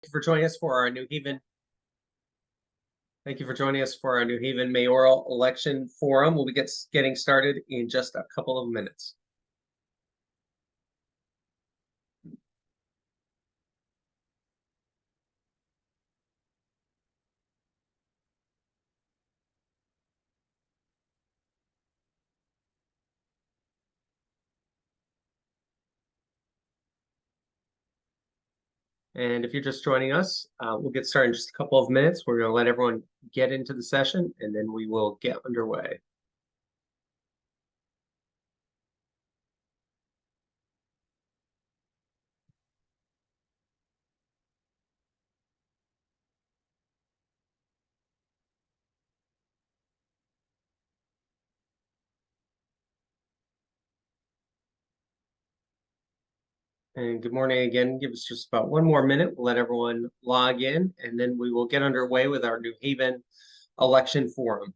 you for joining us for our New Haven. Thank you for joining us for our New Haven Mayoral Election Forum. We'll be getting started in just a couple of minutes. And if you're just joining us, we'll get started in just a couple of minutes. We're going to let everyone get into the session, and then we will get underway. And good morning again. Give us just about one more minute. We'll let everyone log in, and then we will get underway with our New Haven Election Forum.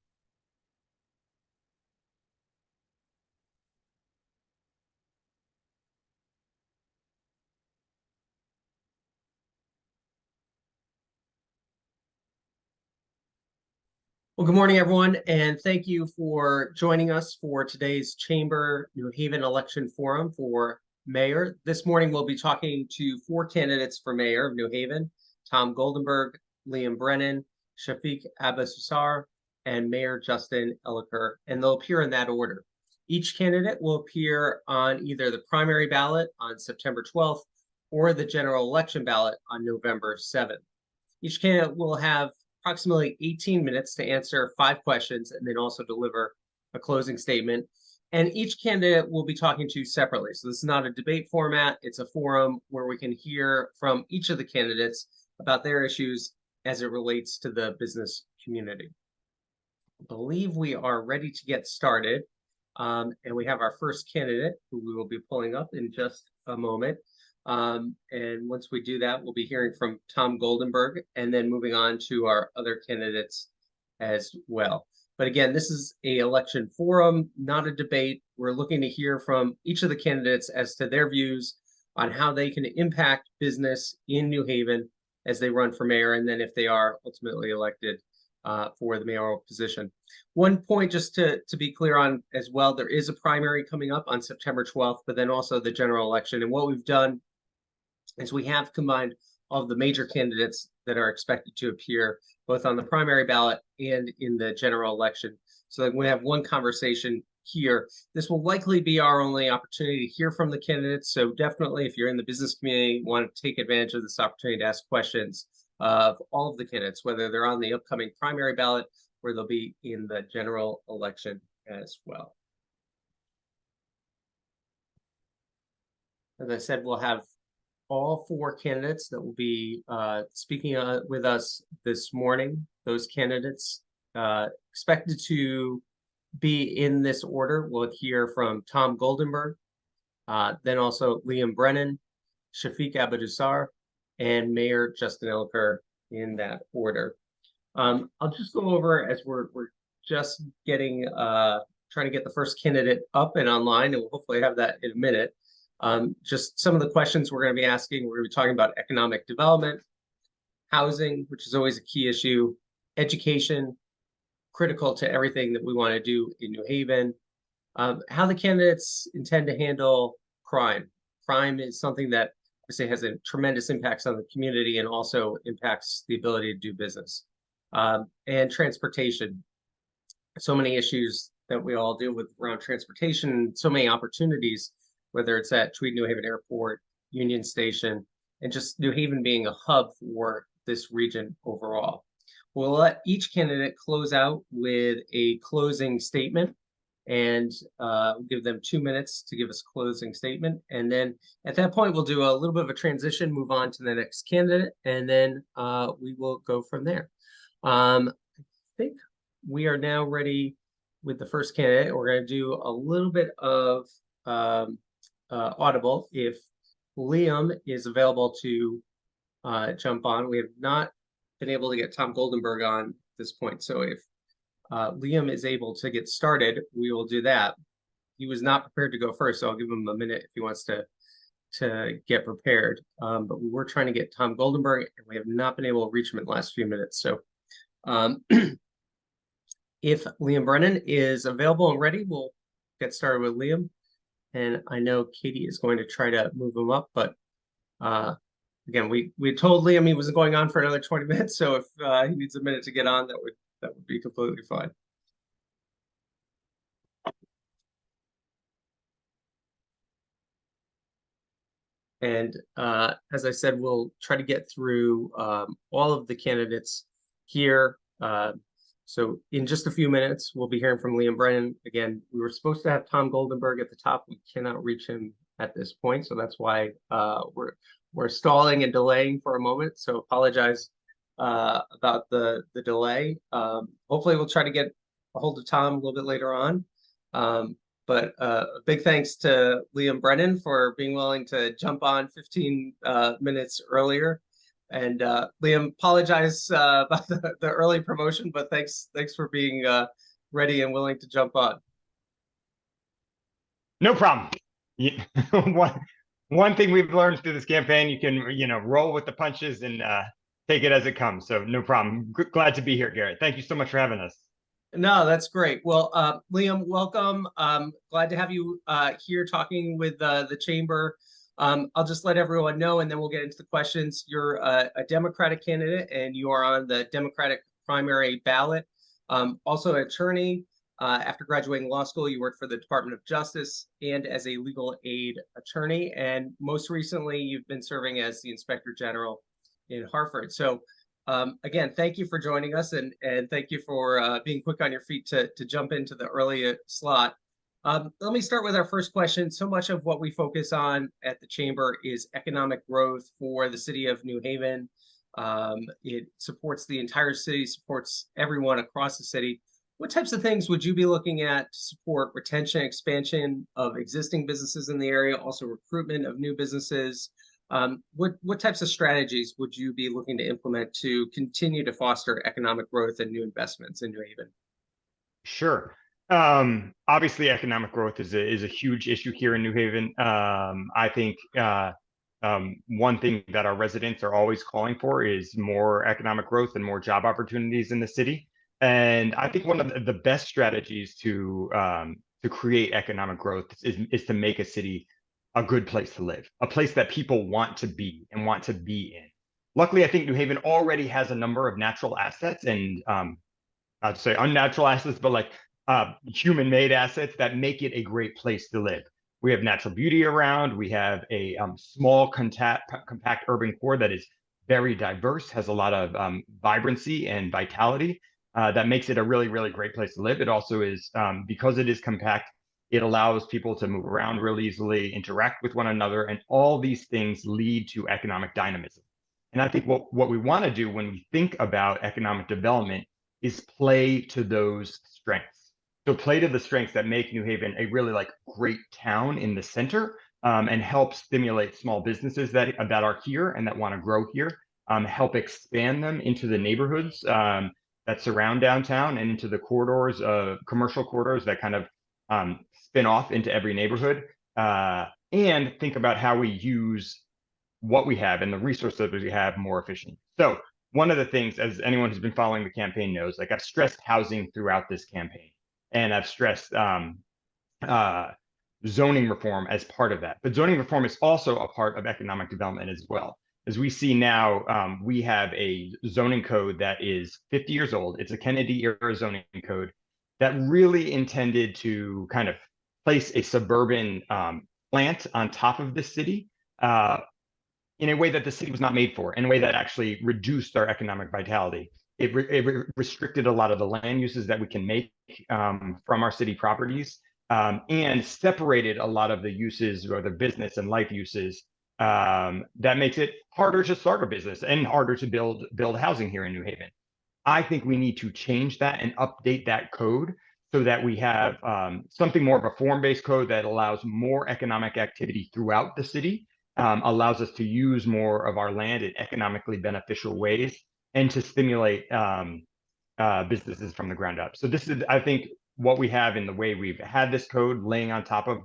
Well, good morning, everyone, and thank you for joining us for today's Chamber New Haven Election Forum for Mayor. This morning, we'll be talking to 4 candidates for Mayor of New Haven: Tom Goldenberg, Liam Brennan, Shafiq Abbasar, and Mayor Justin Elliker, and they'll appear in that order. Each candidate will appear on either the primary ballot on September 12th or the general election ballot on November 7th. Each candidate will have approximately 18 minutes to answer 5 questions and then also deliver a closing statement. And each candidate will be talking to separately. So this is not a debate format. It's a forum where we can hear from each of the candidates about their issues as it relates to the business community. I believe we are ready to get started. And we have our first candidate who we will be pulling up in just a moment. And once we do that, we'll be hearing from Tom Goldenberg and then moving on to our other candidates as well. But again, this is an election forum, not a debate. We're looking to hear from each of the candidates as to their views on how they can impact business in New Haven as they run for mayor, and then if they are ultimately elected for the mayoral position. One point just to be clear on as well, there is a primary coming up on September 12th, but then also the general election. And what we've done is we have combined all of the major candidates that are expected to appear both on the primary ballot and in the general election, so that we have one conversation here. This will likely be our only opportunity to hear from the candidates. So definitely, if you're in the business community, want to take advantage of this opportunity to ask questions of all of the candidates, whether they're on the upcoming primary ballot or they'll be in the general election as well. As I said, we'll have all 4 candidates that will be speaking with us this morning. Those candidates expected to be in this order. We'll hear from Tom Goldenberg, then also Liam Brennan, Shafiq Abbasar, and Mayor Justin Elliker in that order. I'll just go over as we're just getting trying to get the first candidate up and online, and we'll hopefully have that in a minute. Just some of the questions we're going to be asking. We're going to be talking about economic development, housing, which is always a key issue, education, critical to everything that we want to do in New Haven, how the candidates intend to handle crime. Crime is something that obviously has a tremendous impact on the community and also impacts the ability to do business. And transportation. So many issues that we all deal with around transportation, so many opportunities, whether it's at Tweed New Haven Airport, Union Station, and just New Haven being a hub for this region overall. We'll let each candidate close out with a closing statement, and we'll give them 2 minutes to give us a closing statement. And then at that point, we'll do a little bit of a transition, move on to the next candidate, and then we will go from there. I think we are now ready with the first candidate. We're going to do a little bit of audible if Liam is available to jump on. We have not been able to get Tom Goldenberg on at this point, so if Liam is able to get started, we will do that. He was not prepared to go first, so I'll give him a minute if he wants to to get prepared. But we were trying to get Tom Goldenberg, and we have not been able to reach him in the last few minutes. So um, if Liam Brennan is available and ready, we'll get started with Liam. And I know Katie is going to try to move him up, but again, we told Liam he wasn't going on for another 20 minutes. So if he needs a minute to get on, that would be completely fine. And as I said, we'll try to get through all of the candidates here. So in just a few minutes, we'll be hearing from Liam Brennan. Again, we were supposed to have Tom Goldenberg at the top. We cannot reach him at this point. So that's why we're stalling and delaying for a moment. So apologize about the delay. Hopefully we'll try to get a hold of Tom a little bit later on. But a big thanks to Liam Brennan for being willing to jump on 15 minutes earlier. And Liam, apologize about the early promotion, but thanks for being ready and willing to jump on. No problem. One thing we've learned through this campaign, you can roll with the punches and take it as it comes. So no problem. Glad to be here, Garrett. Thank you so much for having us. No, that's great. Well, Liam, welcome. Glad to have you here talking with the chamber. I'll just let everyone know, and then we'll get into the questions. You're a Democratic candidate, and you are on the Democratic primary ballot. Also an attorney. After graduating law school, you worked for the Department of Justice and as a legal aid attorney. And most recently, you've been serving as the Inspector General in Hartford. So again, thank you for joining us, and thank you for being quick on your feet to jump into the early slot. Let me start with our first question. So much of what we focus on at the Chamber is economic growth for the city of New Haven. It supports the entire city, supports everyone across the city. What types of things would you be looking at to support retention, expansion of existing businesses in the area, also recruitment of new businesses? What types of strategies would you be looking to implement to continue to foster economic growth and new investments in New Haven? Sure. Obviously, economic growth is a huge issue here in New Haven. I think one thing that our residents are always calling for is more economic growth and more job opportunities in the city. And I think one of the best strategies to create economic growth is to make a city a good place to live, a place that people want to be and want to be in. Luckily, I think New Haven already has a number of natural assets and I'd say unnatural assets, but like human-made assets that make it a great place to live. We have natural beauty around. We have a small, compact urban core that is very diverse, has a lot of vibrancy and vitality that makes it a really, really great place to live. It also is, because it is compact, it allows people to move around really easily, interact with one another, and all these things lead to economic dynamism. And I think what we want to do when we think about economic development is play to those strengths. So play to the strengths that make New Haven a really great town in the center, and help stimulate small businesses that are here and that want to grow here, help expand them into the neighborhoods that surround downtown and into the corridors, commercial corridors that kind of spin off into every neighborhood, and think about how we use what we have and the resources that we have more efficiently. So one of the things, as anyone who's been following the campaign knows, I've stressed housing throughout this campaign, and I've stressed zoning reform as part of that. But zoning reform is also a part of economic development as well. As we see now, we have a zoning code that is 50 years old. It's a Kennedy era zoning code that really intended to kind of place a suburban plant on top of the city in a way that the city was not made for, in a way that actually reduced our economic vitality. It restricted a lot of the land uses that we can make from our city properties, and separated a lot of the uses or the business and life uses that makes it harder to start a business and harder to build housing here in New Haven. I think we need to change that and update that code so that we have something more of a form-based code that allows more economic activity throughout the city, allows us to use more of our land in economically beneficial ways, and to stimulate businesses from the ground up. So this is, I think, what we have in the way we've had this code laying on top of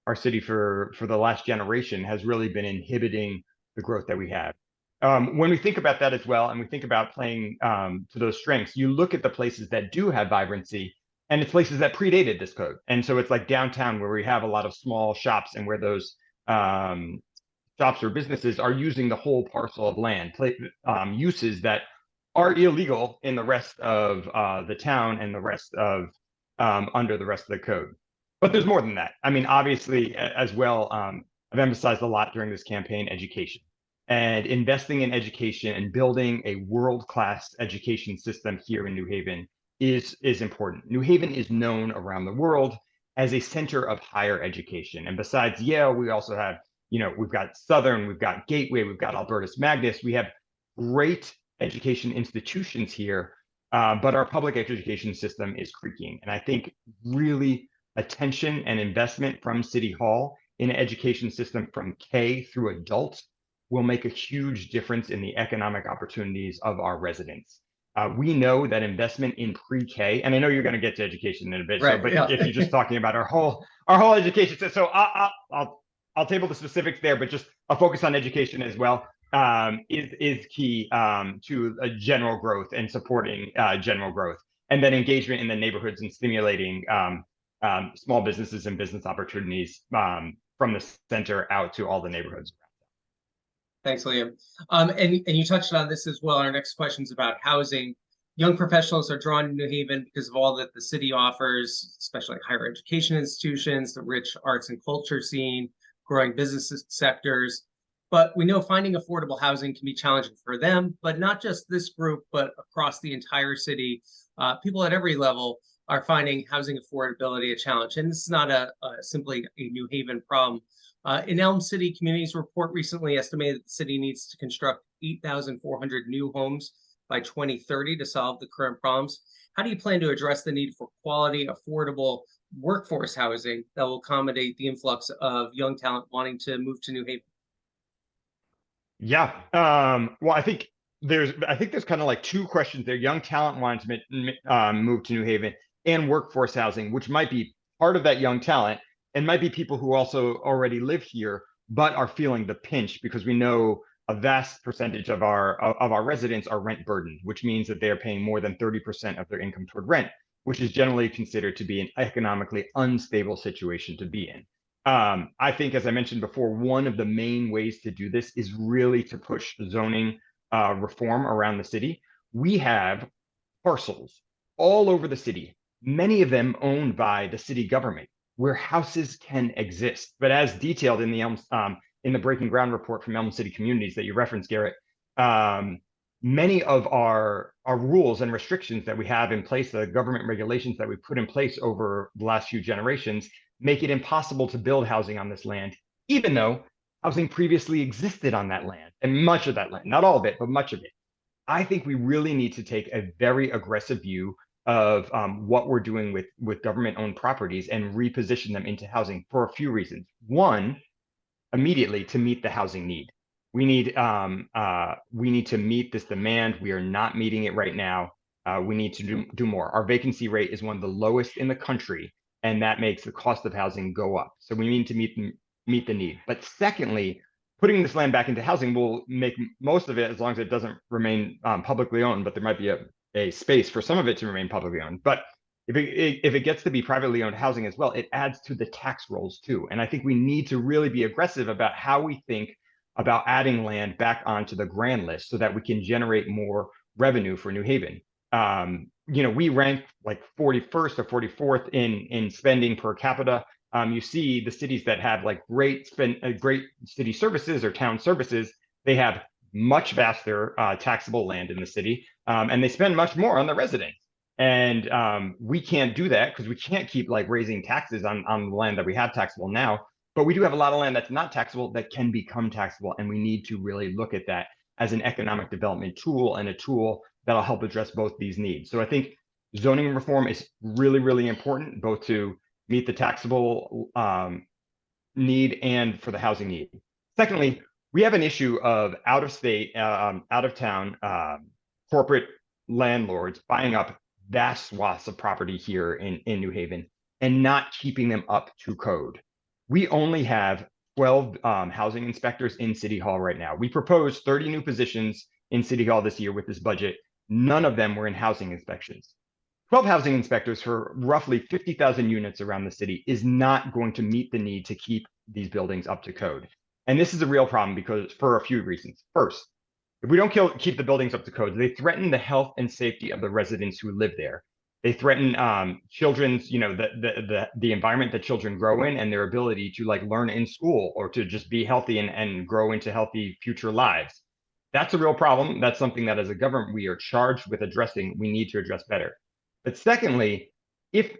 our city for the last generation has really been inhibiting the growth that we have. When we think about that as well, and we think about playing to those strengths, you look at the places that do have vibrancy, and it's places that predated this code. And so it's like downtown where we have a lot of small shops and where those shops or businesses are using the whole parcel of land, uses that are illegal in the rest of the town and the rest of under the rest of the code. But there's more than that. I mean, obviously, as well, I've emphasized a lot during this campaign, education. And investing in education and building a world-class education system here in New Haven is important. New Haven is known around the world as a center of higher education. And besides Yale, we also have, we've got Southern, we've got Gateway, we've got Albertus Magnus. We have great education institutions here, but our public education system is creaking. And I think really attention and investment from City Hall in an education system from K through adult will make a huge difference in the economic opportunities of our residents. We know that investment in pre-K, and I know you're going to get to education in a bit, Right, but yeah. if you're just talking about our whole education system, so I'll table the specifics there, but just a focus on education as well is key to general growth and supporting general growth, and then engagement in the neighborhoods and stimulating small businesses and business opportunities from the center out to all the neighborhoods. Thanks, Liam. And you touched on this as well. Our next question is about housing. Young professionals are drawn to New Haven because of all that the city offers, especially higher education institutions, the rich arts and culture scene, growing business sectors. But we know finding affordable housing can be challenging for them, but not just this group, but across the entire city. People at every level are finding housing affordability a challenge. And this is not simply a New Haven problem. In Elm City, Communities Report recently estimated that the city needs to construct 8,400 new homes by 2030 to solve the current problems. How do you plan to address the need for quality, affordable workforce housing that will accommodate the influx of young talent wanting to move to New Haven? Yeah. Well, I think there's kind of like two questions there: young talent wanting to move to New Haven, and workforce housing, which might be part of that young talent, and might be people who also already live here but are feeling the pinch, because we know a vast percentage of our residents are rent burdened, which means that they are paying more than 30% of their income toward rent, which is generally considered to be an economically unstable situation to be in. I think, as I mentioned before, one of the main ways to do this is really to push zoning reform around the city. We have parcels all over the city, many of them owned by the city government, where houses can exist. But as detailed in the Breaking Ground report from Elm City Communities that you referenced, Garrett, many of our rules and restrictions that we have in place, the government regulations that we put in place over the last few generations, make it impossible to build housing on this land, even though housing previously existed on that land, and much of that land, not all of it, but much of it. I think we really need to take a very aggressive view of what we're doing with government-owned properties and reposition them into housing for a few reasons. One, immediately to meet the housing need. We need to meet this demand. We are not meeting it right now. We need to do more. Our vacancy rate is one of the lowest in the country, and that makes the cost of housing go up. So we need to meet the need. But secondly, putting this land back into housing will make most of it, as long as it doesn't remain publicly owned, but there might be a space for some of it to remain publicly owned. But if it gets to be privately owned housing as well, it adds to the tax rolls too. And I think we need to really be aggressive about how we think about adding land back onto the grand list so that we can generate more revenue for New Haven. We rank like 41st or 44th in spending per capita. You see the cities that have like great city services or town services, they have much vaster taxable land in the city, and they spend much more on the residents. And we can't do that because we can't keep like raising taxes on the land that we have taxable now. But we do have a lot of land that's not taxable that can become taxable, and we need to really look at that as an economic development tool, and a tool that'll help address both these needs. So I think zoning reform is really, really important, both to meet the taxable need and for the housing need. Secondly, we have an issue of out-of-state, out-of-town corporate landlords buying up vast swaths of property here in New Haven and not keeping them up to code. We only have 12 housing inspectors in City Hall right now. We proposed 30 new positions in City Hall this year with this budget. None of them were in housing inspections. 12 housing inspectors for roughly 50,000 units around the city is not going to meet the need to keep these buildings up to code. And this is a real problem because for a few reasons. First, if we don't keep the buildings up to code, they threaten the health and safety of the residents who live there. They threaten children's, the environment that children grow in and their ability to like learn in school or to just be healthy and grow into healthy future lives. That's a real problem. That's something that as a government we are charged with addressing. We need to address better. But secondly, if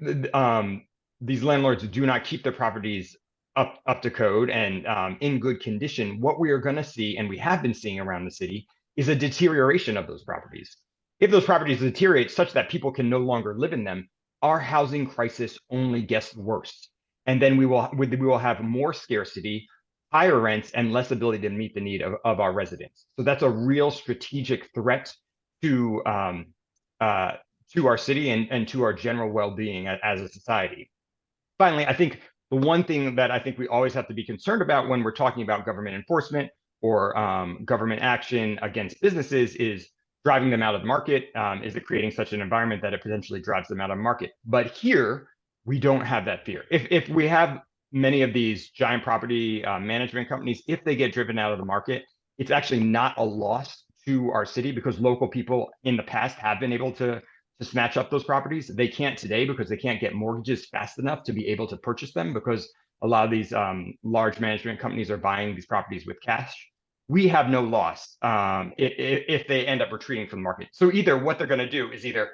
these landlords do not keep their properties up to code and in good condition, what we are going to see, and we have been seeing around the city, is a deterioration of those properties. If those properties deteriorate such that people can no longer live in them, our housing crisis only gets worse. And then we will have more scarcity, higher rents, and less ability to meet the need of our residents. So that's a real strategic threat to our city and to our general well-being as a society. Finally, I think the one thing that I think we always have to be concerned about when we're talking about government enforcement or government action against businesses is driving them out of the market. Is it creating such an environment that it potentially drives them out of the market? But here, we don't have that fear. If we have many of these giant property management companies, if they get driven out of the market, it's actually not a loss to our city because local people in the past have been able to snatch up those properties. They can't today because they can't get mortgages fast enough to be able to purchase them because a lot of these large management companies are buying these properties with cash. We have no loss if they end up retreating from the market. So either what they're going to do is either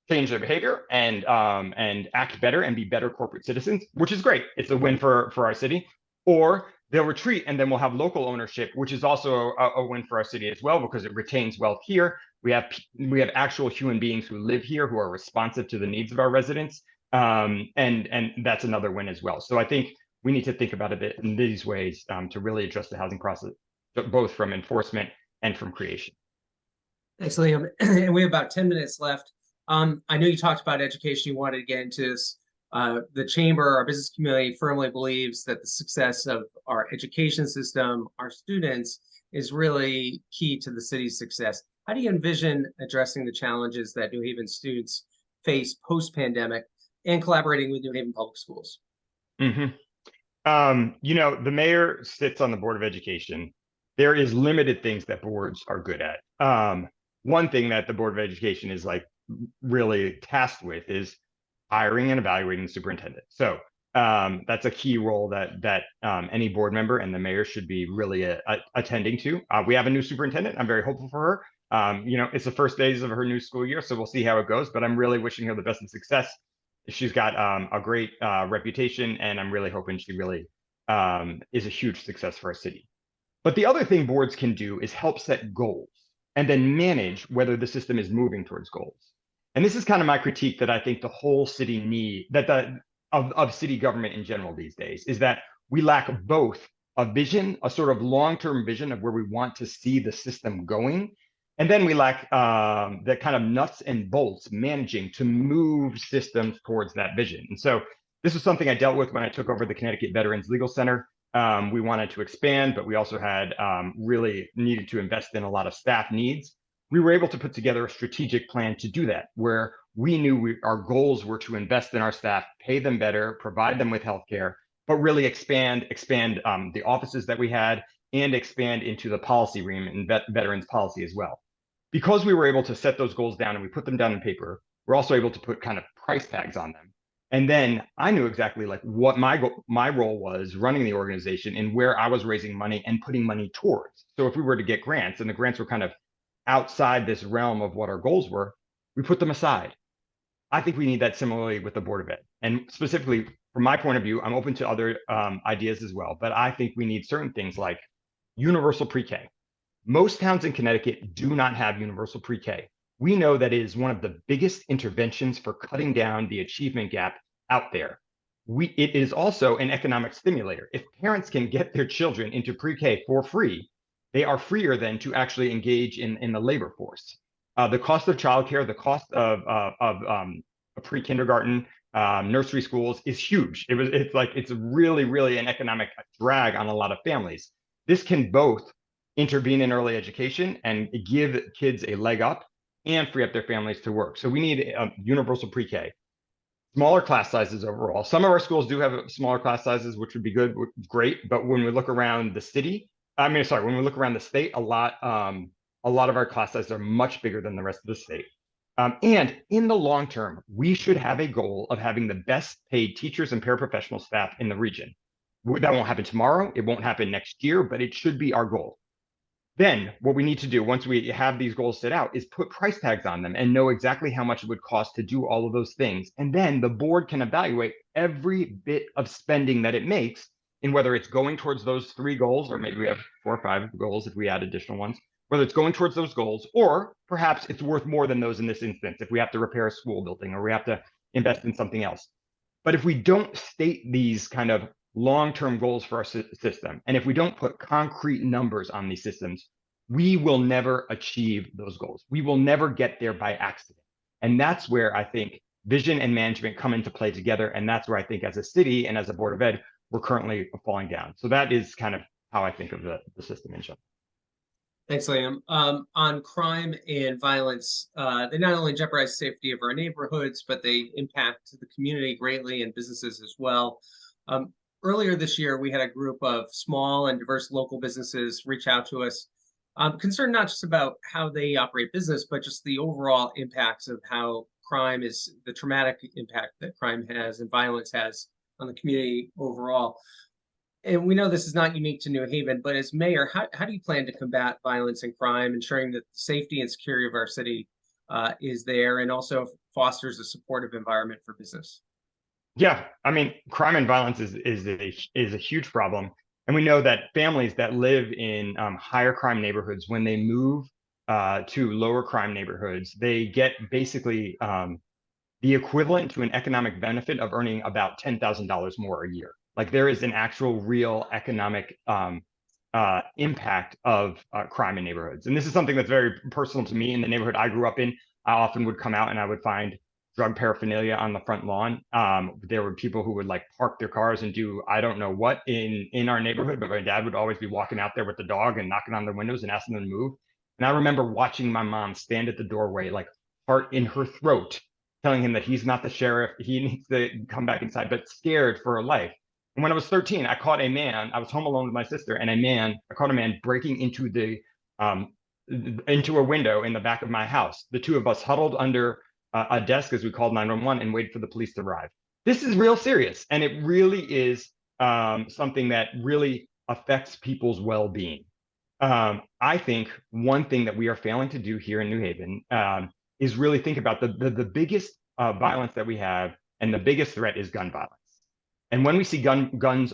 change their behavior and act better and be better corporate citizens, which is great. It's a win for our city. Or they'll retreat and then we'll have local ownership, which is also a win for our city as well because it retains wealth here. We have actual human beings who live here who are responsive to the needs of our residents, and that's another win as well. So I think we need to think about it in these ways to really address the housing process, both from enforcement and from creation. Thanks, Liam. And we have about 10 minutes left. I know you talked about education. You wanted to get into this. The chamber, our business community, firmly believes that the success of our education system, our students, is really key to the city's success. How do you envision addressing the challenges that New Haven students face post-pandemic and collaborating with New Haven Public Schools? The mayor sits on the Board of Education. There is limited things that boards are good at. One thing that the Board of Education is like really tasked with is hiring and evaluating the superintendent. So that's a key role that any board member and the mayor should be really attending to. We have a new superintendent. I'm very hopeful for her. It's the first days of her new school year, so we'll see how it goes, but I'm really wishing her the best of success. She's got a great reputation, and I'm really hoping she really is a huge success for our city. But the other thing boards can do is help set goals and then manage whether the system is moving towards goals. And this is kind of my critique that I think the whole city of city government in general these days is that we lack both a vision, a sort of long-term vision of where we want to see the system going, and then we lack the kind of nuts and bolts managing to move systems towards that vision. And so this is something I dealt with when I took over the Connecticut Veterans Legal Center. We wanted to expand, but we also had really needed to invest in a lot of staff needs. We were able to put together a strategic plan to do that, where we knew our goals were to invest in our staff, pay them better, provide them with healthcare, but really expand the offices that we had and expand into the policy realm and veterans policy as well. Because we were able to set those goals down and we put them down on paper, we're also able to put kind of price tags on them. And then I knew exactly like what my role was running the organization and where I was raising money and putting money towards. So if we were to get grants and the grants were kind of outside this realm of what our goals were, we put them aside. I think we need that similarly with the Board of Ed. And specifically, from my point of view, I'm open to other ideas as well, but I think we need certain things like universal pre-K. Most towns in Connecticut do not have universal pre-K. We know that it is one of the biggest interventions for cutting down the achievement gap out there. It is also an economic stimulator. If parents can get their children into pre-K for free, they are freer then to actually engage in the labor force. The cost of childcare, the cost of a pre-kindergarten nursery schools is huge. It's really an economic drag on a lot of families. This can both intervene in early education and give kids a leg up and free up their families to work. So we need universal pre-K. Smaller class sizes overall. Some of our schools do have smaller class sizes, which would be great. But when we look around the city, when we look around the state, a lot of our class sizes are much bigger than the rest of the state. And in the long term, we should have a goal of having the best paid teachers and paraprofessional staff in the region. That won't happen tomorrow. It won't happen next year, but it should be our goal. Then what we need to do once we have these goals set out is put price tags on them and know exactly how much it would cost to do all of those things. And then the board can evaluate every bit of spending that it makes and whether it's going towards those 3 goals, or maybe we have 4 or 5 goals if we add additional ones, whether it's going towards those goals, or perhaps it's worth more than those in this instance if we have to repair a school building or we have to invest in something else. But if we don't state these kind of long-term goals for our system, and if we don't put concrete numbers on these systems, we will never achieve those goals. We will never get there by accident. And that's where I think vision and management come into play together. And that's where I think as a city and as a Board of Ed, we're currently falling down. So that is kind of how I think of the system in general. Thanks, Liam. On crime and violence, they not only jeopardize the safety of our neighborhoods, but they impact the community greatly and businesses as well. Earlier this year, we had a group of small and diverse local businesses reach out to us, concerned not just about how they operate business, but just the overall impacts of how crime is, the traumatic impact that crime has and violence has on the community overall. And we know this is not unique to New Haven, but as mayor, how do you plan to combat violence and crime, ensuring that the safety and security of our city is there and also fosters a supportive environment for business? Yeah, I mean, crime and violence is a huge problem, and we know that families that live in higher crime neighborhoods, when they move to lower crime neighborhoods, they get basically the equivalent to an economic benefit of earning about $10,000 more a year. Like there is an actual real economic impact of crime in neighborhoods, and this is something that's very personal to me. In the neighborhood I grew up in, I often would come out and I would find drug paraphernalia on the front lawn. There were people who would like park their cars and do I don't know what in our neighborhood, but my dad would always be walking out there with the dog and knocking on their windows and asking them to move. And I remember watching my mom stand at the doorway, like heart in her throat, telling him that he's not the sheriff, he needs to come back inside, but scared for her life. And when I was 13, I caught a man, I was home alone with my sister, and I caught a man breaking into into a window in the back of my house. The two of us huddled under a desk as we called 911 and waited for the police to arrive. This is real serious, and it really is something that really affects people's well-being. I think one thing that we are failing to do here in New Haven is really think about the biggest violence that we have, and the biggest threat is gun violence. And when we see gun violence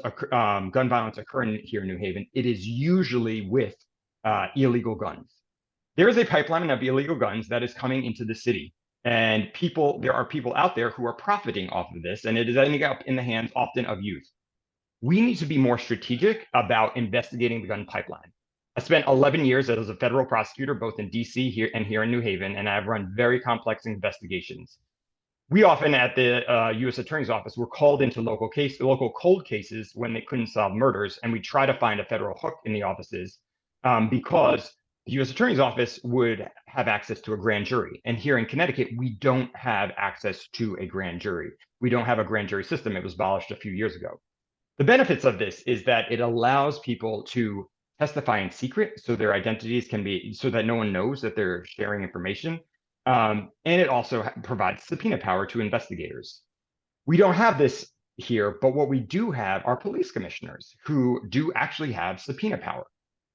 occurring here in New Haven, it is usually with illegal guns. There is a pipeline of illegal guns that is coming into the city. And there are people out there who are profiting off of this, and it is ending up in the hands often of youth. We need to be more strategic about investigating the gun pipeline. I spent 11 years as a federal prosecutor, both in DC here in New Haven, and I've run very complex investigations. We often at the U.S. Attorney's Office were called into local cold cases when they couldn't solve murders, and we try to find a federal hook in the offices because the U.S. Attorney's Office would have access to a grand jury. And here in Connecticut, we don't have access to a grand jury. We don't have a grand jury system. It was abolished a few years ago. The benefits of this is that it allows people to testify in secret so their identities can be, so that no one knows that they're sharing information. And it also provides subpoena power to investigators. We don't have this here, but what we do have are police commissioners who do actually have subpoena power.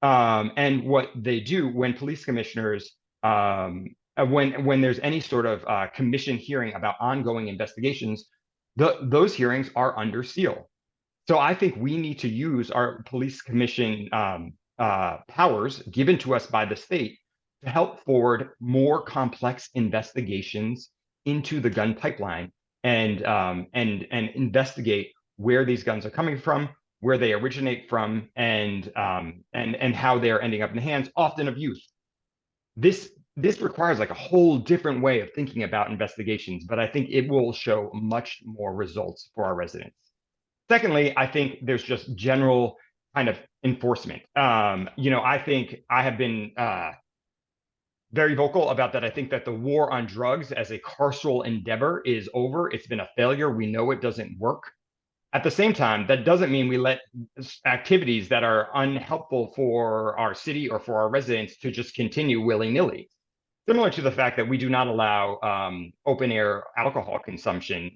And what they do when police commissioners, when there's any sort of commission hearing about ongoing investigations, those hearings are under seal. So I think we need to use our police commission powers given to us by the state to help forward more complex investigations into the gun pipeline and investigate where these guns are coming from, where they originate from, and how they are ending up in the hands, often of youth. This this requires like a whole different way of thinking about investigations, but I think it will show much more results for our residents. Secondly, I think there's just general kind of enforcement. I think I have been very vocal about that. I think that the war on drugs as a carceral endeavor is over. It's been a failure. We know it doesn't work. At the same time, that doesn't mean we let activities that are unhelpful for our city or for our residents to just continue willy-nilly. Similar to the fact that we do not allow open air alcohol consumption,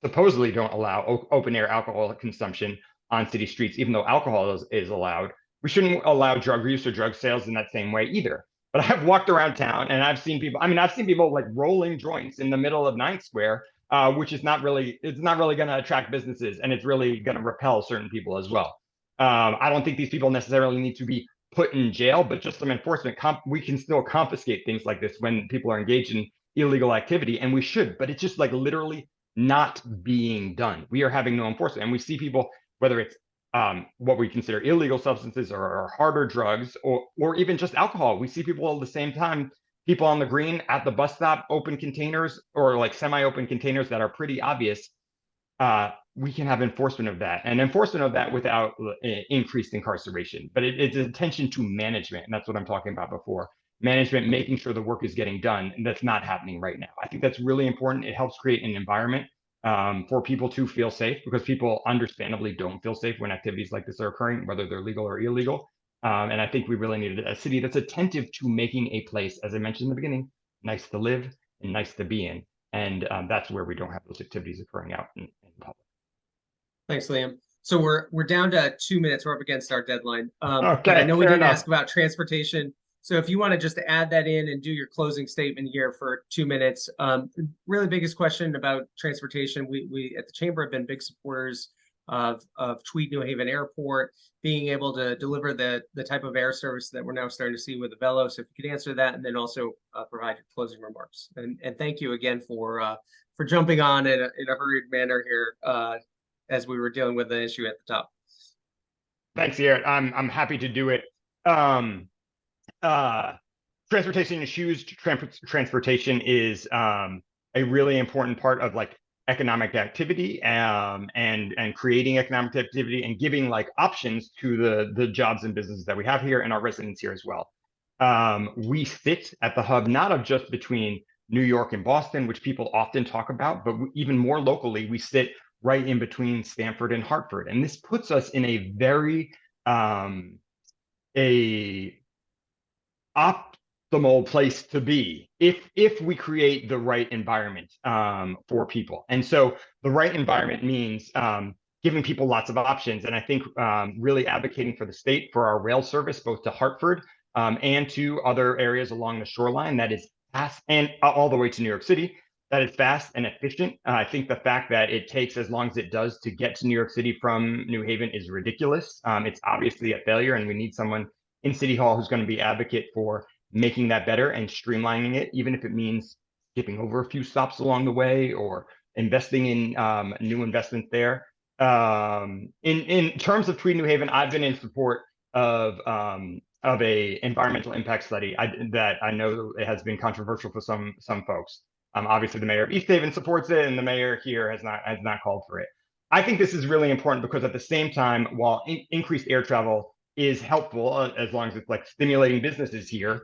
supposedly don't allow open air alcohol consumption on city streets, even though alcohol is allowed. We shouldn't allow drug use or drug sales in that same way either. But I've walked around town and I've seen people, I've seen people like rolling joints in the middle of Ninth Square, which is not really going to attract businesses, and it's really going to repel certain people as well. I don't think these people necessarily need to be put in jail, but just some enforcement. We can still confiscate things like this when people are engaged in illegal activity, and we should, but it's just like literally not being done. We are having no enforcement, and we see people, whether it's what we consider illegal substances or harder drugs, or even just alcohol. We see people all the same time, people on the green at the bus stop, open containers or like semi-open containers that are pretty obvious. We can have enforcement of that, and enforcement of that without increased incarceration. But it's attention to management, and that's what I'm talking about before. Management, making sure the work is getting done, and that's not happening right now. I think that's really important. It helps create an environment for people to feel safe, because people understandably don't feel safe when activities like this are occurring, whether they're legal or illegal. And I think we really need a city that's attentive to making a place, as I mentioned in the beginning, nice to live and nice to be in. And that's where we don't have those activities occurring out in public. Thanks, Liam. So we're down to 2 minutes. We're up against our deadline. Okay, but I know we fair didn't enough. ask about transportation. So if you want to just add that in and do your closing statement here for 2 minutes. Really biggest question about transportation. We at the Chamber have been big supporters of Tweed New Haven Airport being able to deliver the type of air service that we're now starting to see with the Velo. So if you could answer that, and then also provide your closing remarks. And thank you again for jumping on in a hurried manner here as we were dealing with the issue at the top. Thanks, Garrett. I'm happy to do it. Transportation issues. Transportation is a really important part of like economic activity, and creating economic activity and giving like options to the jobs and businesses that we have here and our residents here as well. We sit at the hub not of just between New York and Boston, which people often talk about, but even more locally, we sit right in between Stamford and Hartford. And this puts us in a very optimal place to be if we create the right environment for people. And so the right environment means giving people lots of options. And I think really advocating for the state for our rail service, both to Hartford and to other areas along the shoreline, that is fast, and all the way to New York City, that is fast and efficient. I think the fact that it takes as long as it does to get to New York City from New Haven is ridiculous. It's obviously a failure, and we need someone in City Hall who's going to be advocate for making that better and streamlining it, even if it means skipping over a few stops along the way or investing in new investments there. In terms of Tweed New Haven, I've been in support of a environmental impact study that I know it has been controversial for some folks. Obviously, the mayor of East Haven supports it, and the mayor here has not called for it. I think this is really important because at the same time, while increased air travel is helpful, as long as it's like stimulating businesses here,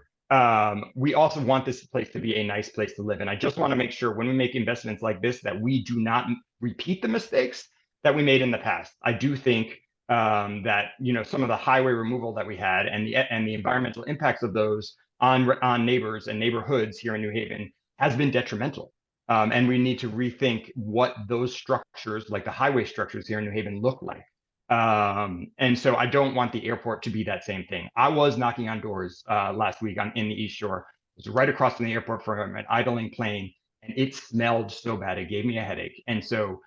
we also want this place to be a nice place to live. And I just want to make sure when we make investments like this that we do not repeat the mistakes that we made in the past. I do think that some of the highway removal that we had and the environmental impacts of those on neighbors and neighborhoods here in New Haven has been detrimental. And we need to rethink what those structures, like the highway structures here in New Haven, look like. And so I don't want the airport to be that same thing. I was knocking on doors last week in the East Shore. It was right across from the airport from an idling plane, and it smelled so bad it gave me a headache. And so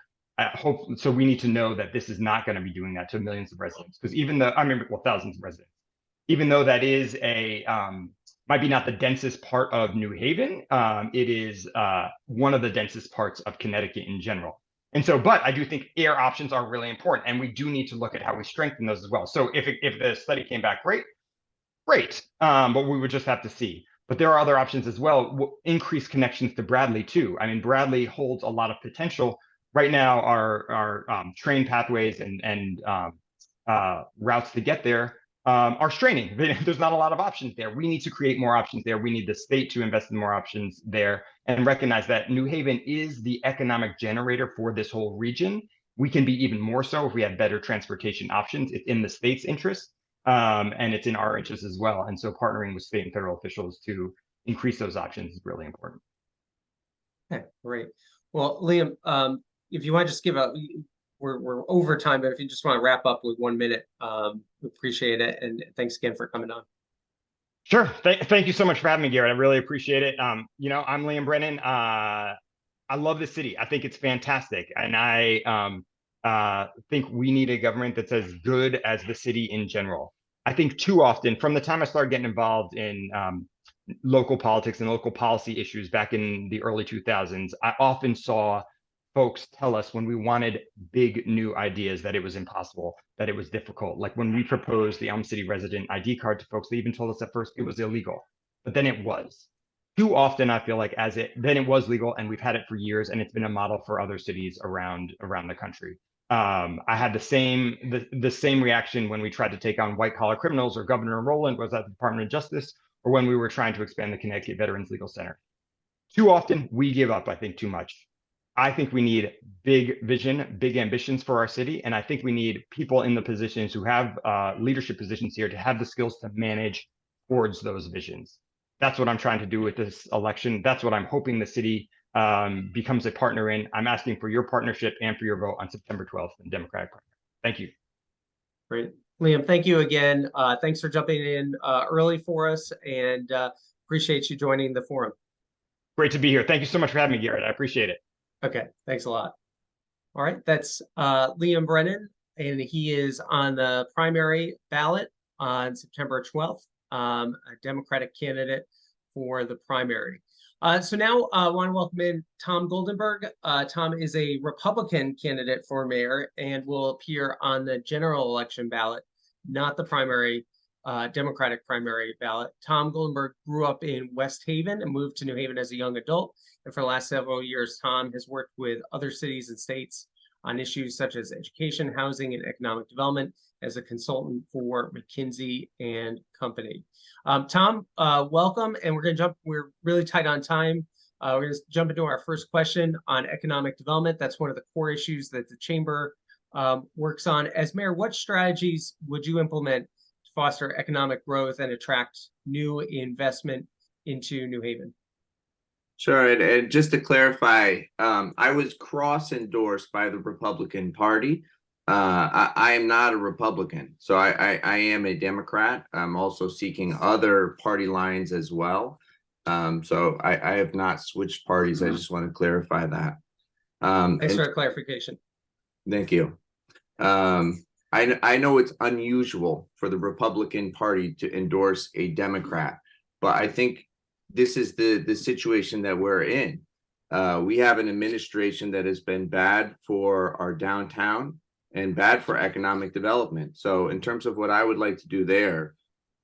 we need to know that this is not going to be doing that to millions of residents, because thousands of residents, even though that is might be not the densest part of New Haven, it is one of the densest parts of Connecticut in general. And so, but I do think air options are really important, and we do need to look at how we strengthen those as well. So if the study came back great, but we would just have to see. But there are other options as well. Increase connections to Bradley too. I mean, Bradley holds a lot of potential. Right now, our train pathways and routes to get there are straining. There's not a lot of options there. We need to create more options there. We need the state to invest in more options there and recognize that New Haven is the economic generator for this whole region. We can be even more so if we have better transportation options. It's in the state's interest, and it's in our interest as well. And so partnering with state and federal officials to increase those options is really important. Okay, great. Well, Liam, if you want to just give we're over time, but if you just want to wrap up with 1 minute, we appreciate it. And thanks again for coming on. Sure. Thank you so much for having me, Garrett. I really appreciate it. I'm Liam Brennan. I love the city. I think it's fantastic. And I think we need a government that's as good as the city in general. I think too often, from the time I started getting involved in local politics and local policy issues back in the early 2000s, I often saw folks tell us when we wanted big new ideas that it was impossible, that it was difficult. Like when we proposed the Elm City resident ID card to folks, they even told us at first it was illegal, but then it was. Too often, I feel like then it was legal, and we've had it for years, and it's been a model for other cities around the country. I had the same reaction when we tried to take on white collar criminals, or Governor Rowland was at the Department of Justice, or when we were trying to expand the Connecticut Veterans Legal Center. Too often, we give up, I think, too much. I think we need big vision, big ambitions for our city. And I think we need people in the positions who have leadership positions here to have the skills to manage towards those visions. That's what I'm trying to do with this election. That's what I'm hoping the city becomes a partner in. I'm asking for your partnership and for your vote on September 12th in Democratic Primary. Thank you. Great. Liam, thank you again. Thanks for jumping in early for us, and appreciate you joining the forum. Great to be here. Thank you so much for having me, Garrett. I appreciate it. Okay, thanks a lot. All right, that's Liam Brennan, and he is on the primary ballot on September 12th, a Democratic candidate for the primary. So now I want to welcome in Tom Goldenberg. Tom is a Republican candidate for mayor and will appear on the general election ballot, not the primary Democratic primary ballot. Tom Goldenberg grew up in West Haven and moved to New Haven as a young adult. And for the last several years, Tom has worked with other cities and states on issues such as education, housing, and economic development as a consultant for McKinsey and Company. Tom, welcome. And we're really tight on time. We're going to jump into our first question on economic development. That's one of the core issues that the chamber works on. As mayor, what strategies would you implement to foster economic growth and attract new investment into New Haven? Sure, and just to clarify, I was cross-endorsed by the Republican Party. I am not a Republican, so I am a Democrat. I'm also seeking other party lines as well. So I have not switched parties. I just want to clarify that. Thanks for the clarification. Thank you. I know it's unusual for the Republican Party to endorse a Democrat, but I think this is the situation that we're in. We have an administration that has been bad for our downtown and bad for economic development. So in terms of what I would like to do there,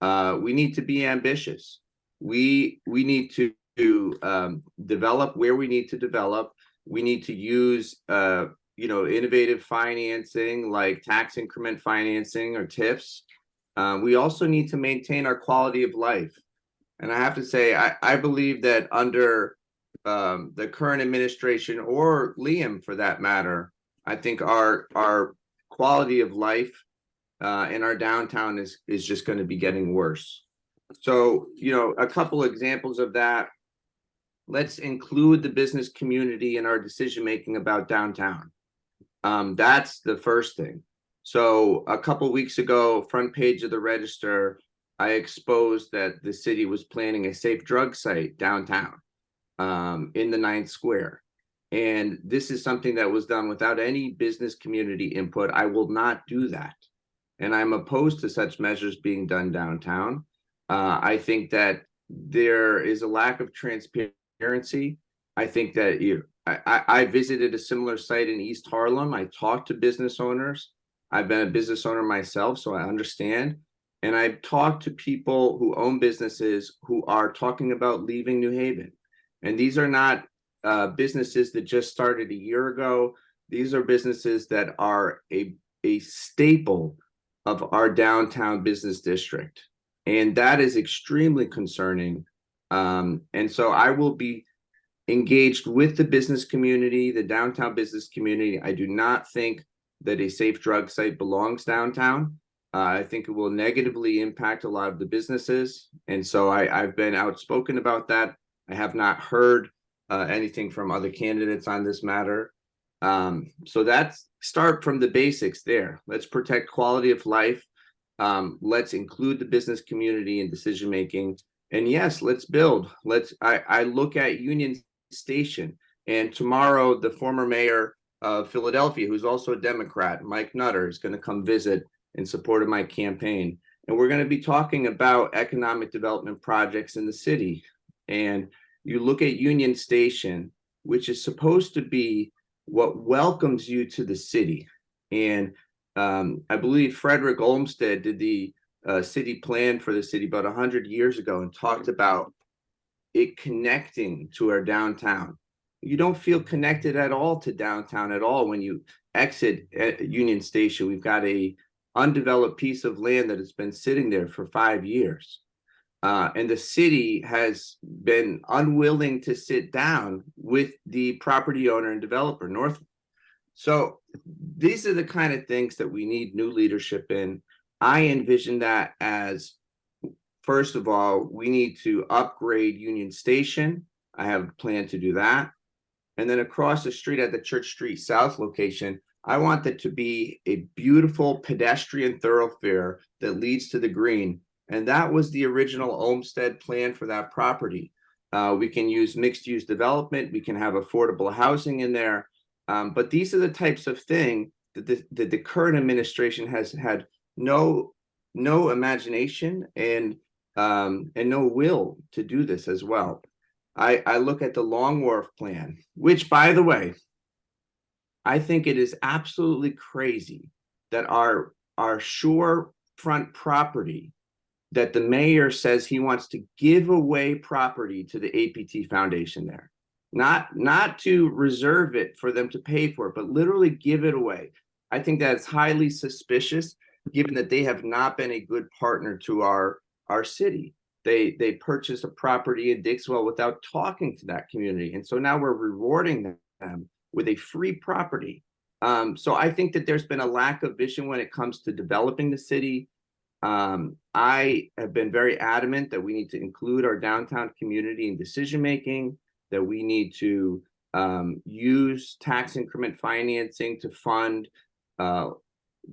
we need to be ambitious. We need to develop where we need to develop. We need to use innovative financing like tax increment financing or TIFs. We also need to maintain our quality of life. And I have to say, I believe that under the current administration, or Liam for that matter, I think our quality of life in our downtown is just going to be getting worse. So, a couple examples of that. Let's include the business community in our decision making about downtown. That's the first thing. So a couple weeks ago, front page of the Register, I exposed that the city was planning a safe drug site downtown in the 9th Square. And this is something that was done without any business community input. I will not do that. And I'm opposed to such measures being done downtown. I think that there is a lack of transparency. I think that I visited a similar site in East Harlem. I talked to business owners. I've been a business owner myself, so I understand. And I've talked to people who own businesses who are talking about leaving New Haven. And these are not businesses that just started a year ago. These are businesses that are a staple of our downtown business district. And that is extremely concerning. And so I will be engaged with the business community, the downtown business community. I do not think that a safe drug site belongs downtown. I think it will negatively impact a lot of the businesses. And so I've been outspoken about that. I have not heard anything from other candidates on this matter. So that's start from the basics there. Let's protect quality of life. Let's include the business community in decision making. And yes, let's build. I look at Union Station, and tomorrow the former mayor of Philadelphia, who's also a Democrat, Mike Nutter, is going to come visit in support of my campaign. And we're going to be talking about economic development projects in the city. And you look at Union Station, which is supposed to be what welcomes you to the city. And I believe Frederick Olmsted did the city plan for the city about 100 years ago and talked about it connecting to our downtown. You don't feel connected at all to downtown at all when you exit at Union Station. We've got a undeveloped piece of land that has been sitting there for 5 years. And the city has been unwilling to sit down with the property owner and developer, North. So these are the kind of things that we need new leadership in. I envision that as, first of all, we need to upgrade Union Station. I have a plan to do that. And then across the street at the Church Street South location, I want that to be a beautiful pedestrian thoroughfare that leads to the green. And that was the original Olmsted plan for that property. We can use mixed-use development. We can have affordable housing in there. But these are the types of things that the current administration has had no imagination and no will to do this as well. I look at the Long Wharf plan, which, by the way, I think it is absolutely crazy that our shorefront property, that the mayor says he wants to give away property to the APT Foundation there. Not to reserve it for them to pay for it, but literally give it away. I think that's highly suspicious, given that they have not been a good partner to our city. They purchased a property in Dixwell without talking to that community. And so now we're rewarding them with a free property. So I think that there's been a lack of vision when it comes to developing the city. I have been very adamant that we need to include our downtown community in decision making, that we need to use tax increment financing to fund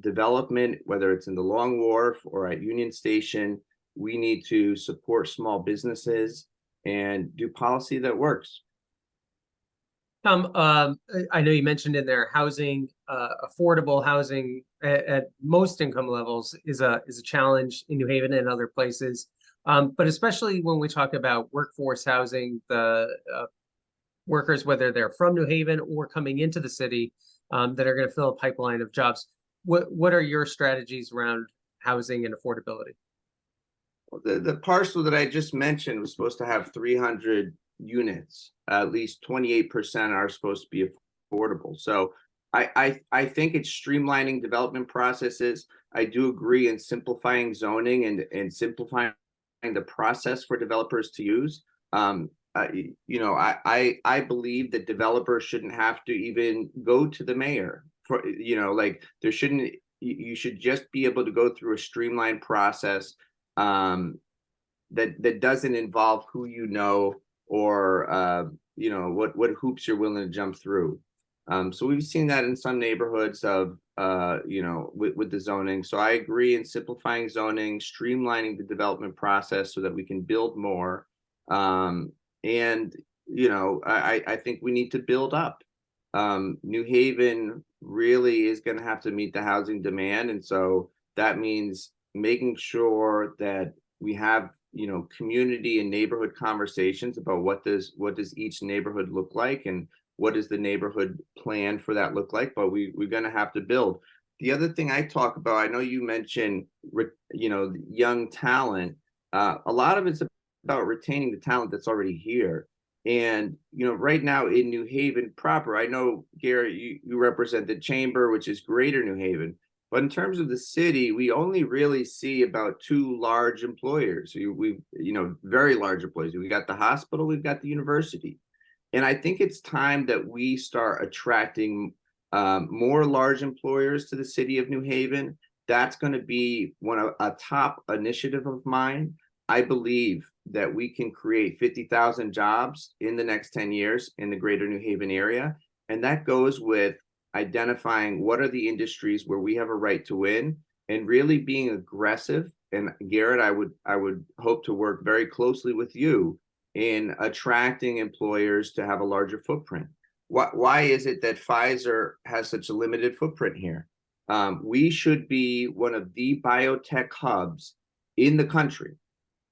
development, whether it's in the Long Wharf or at Union Station. We need to support small businesses and do policy that works. Tom, I know you mentioned in there housing, affordable housing at most income levels is a challenge in New Haven and other places. But especially when we talk about workforce housing, the workers, whether they're from New Haven or coming into the city, that are going to fill a pipeline of jobs. What are your strategies around housing and affordability? The parcel that I just mentioned was supposed to have 300 units. At least 28% are supposed to be affordable. So I think it's streamlining development processes. I do agree in simplifying zoning and simplifying the process for developers to use. I believe that developers shouldn't have to even go to the mayor for, like there shouldn't, you should just be able to go through a streamlined process that doesn't involve who you know or what hoops you're willing to jump through. So we've seen that in some neighborhoods of with the zoning. So I agree in simplifying zoning, streamlining the development process so that we can build more. I think we need to build up. New Haven really is going to have to meet the housing demand, and so that means making sure that we have community and neighborhood conversations about what does each neighborhood look like and what does the neighborhood plan for that look like. But we're going to have to build. the other thing I talk about, I know you mentioned, young talent. A lot of it's about retaining the talent that's already here. And, right now in New Haven proper, I know, Garrett, you represent the chamber, which is Greater New Haven. But in terms of the city, we only really see about two large employers. Very large employers. We got the hospital, we've got the university. And I think it's time that we start attracting more large employers to the city of New Haven. That's going to be a top initiative of mine. I believe that we can create 50,000 jobs in the next 10 years in the greater New Haven area. And that goes with identifying what are the industries where we have a right to win and really being aggressive. And Garrett, I would hope to work very closely with you in attracting employers to have a larger footprint. Why is it that Pfizer has such a limited footprint here? We should be one of the biotech hubs in the country.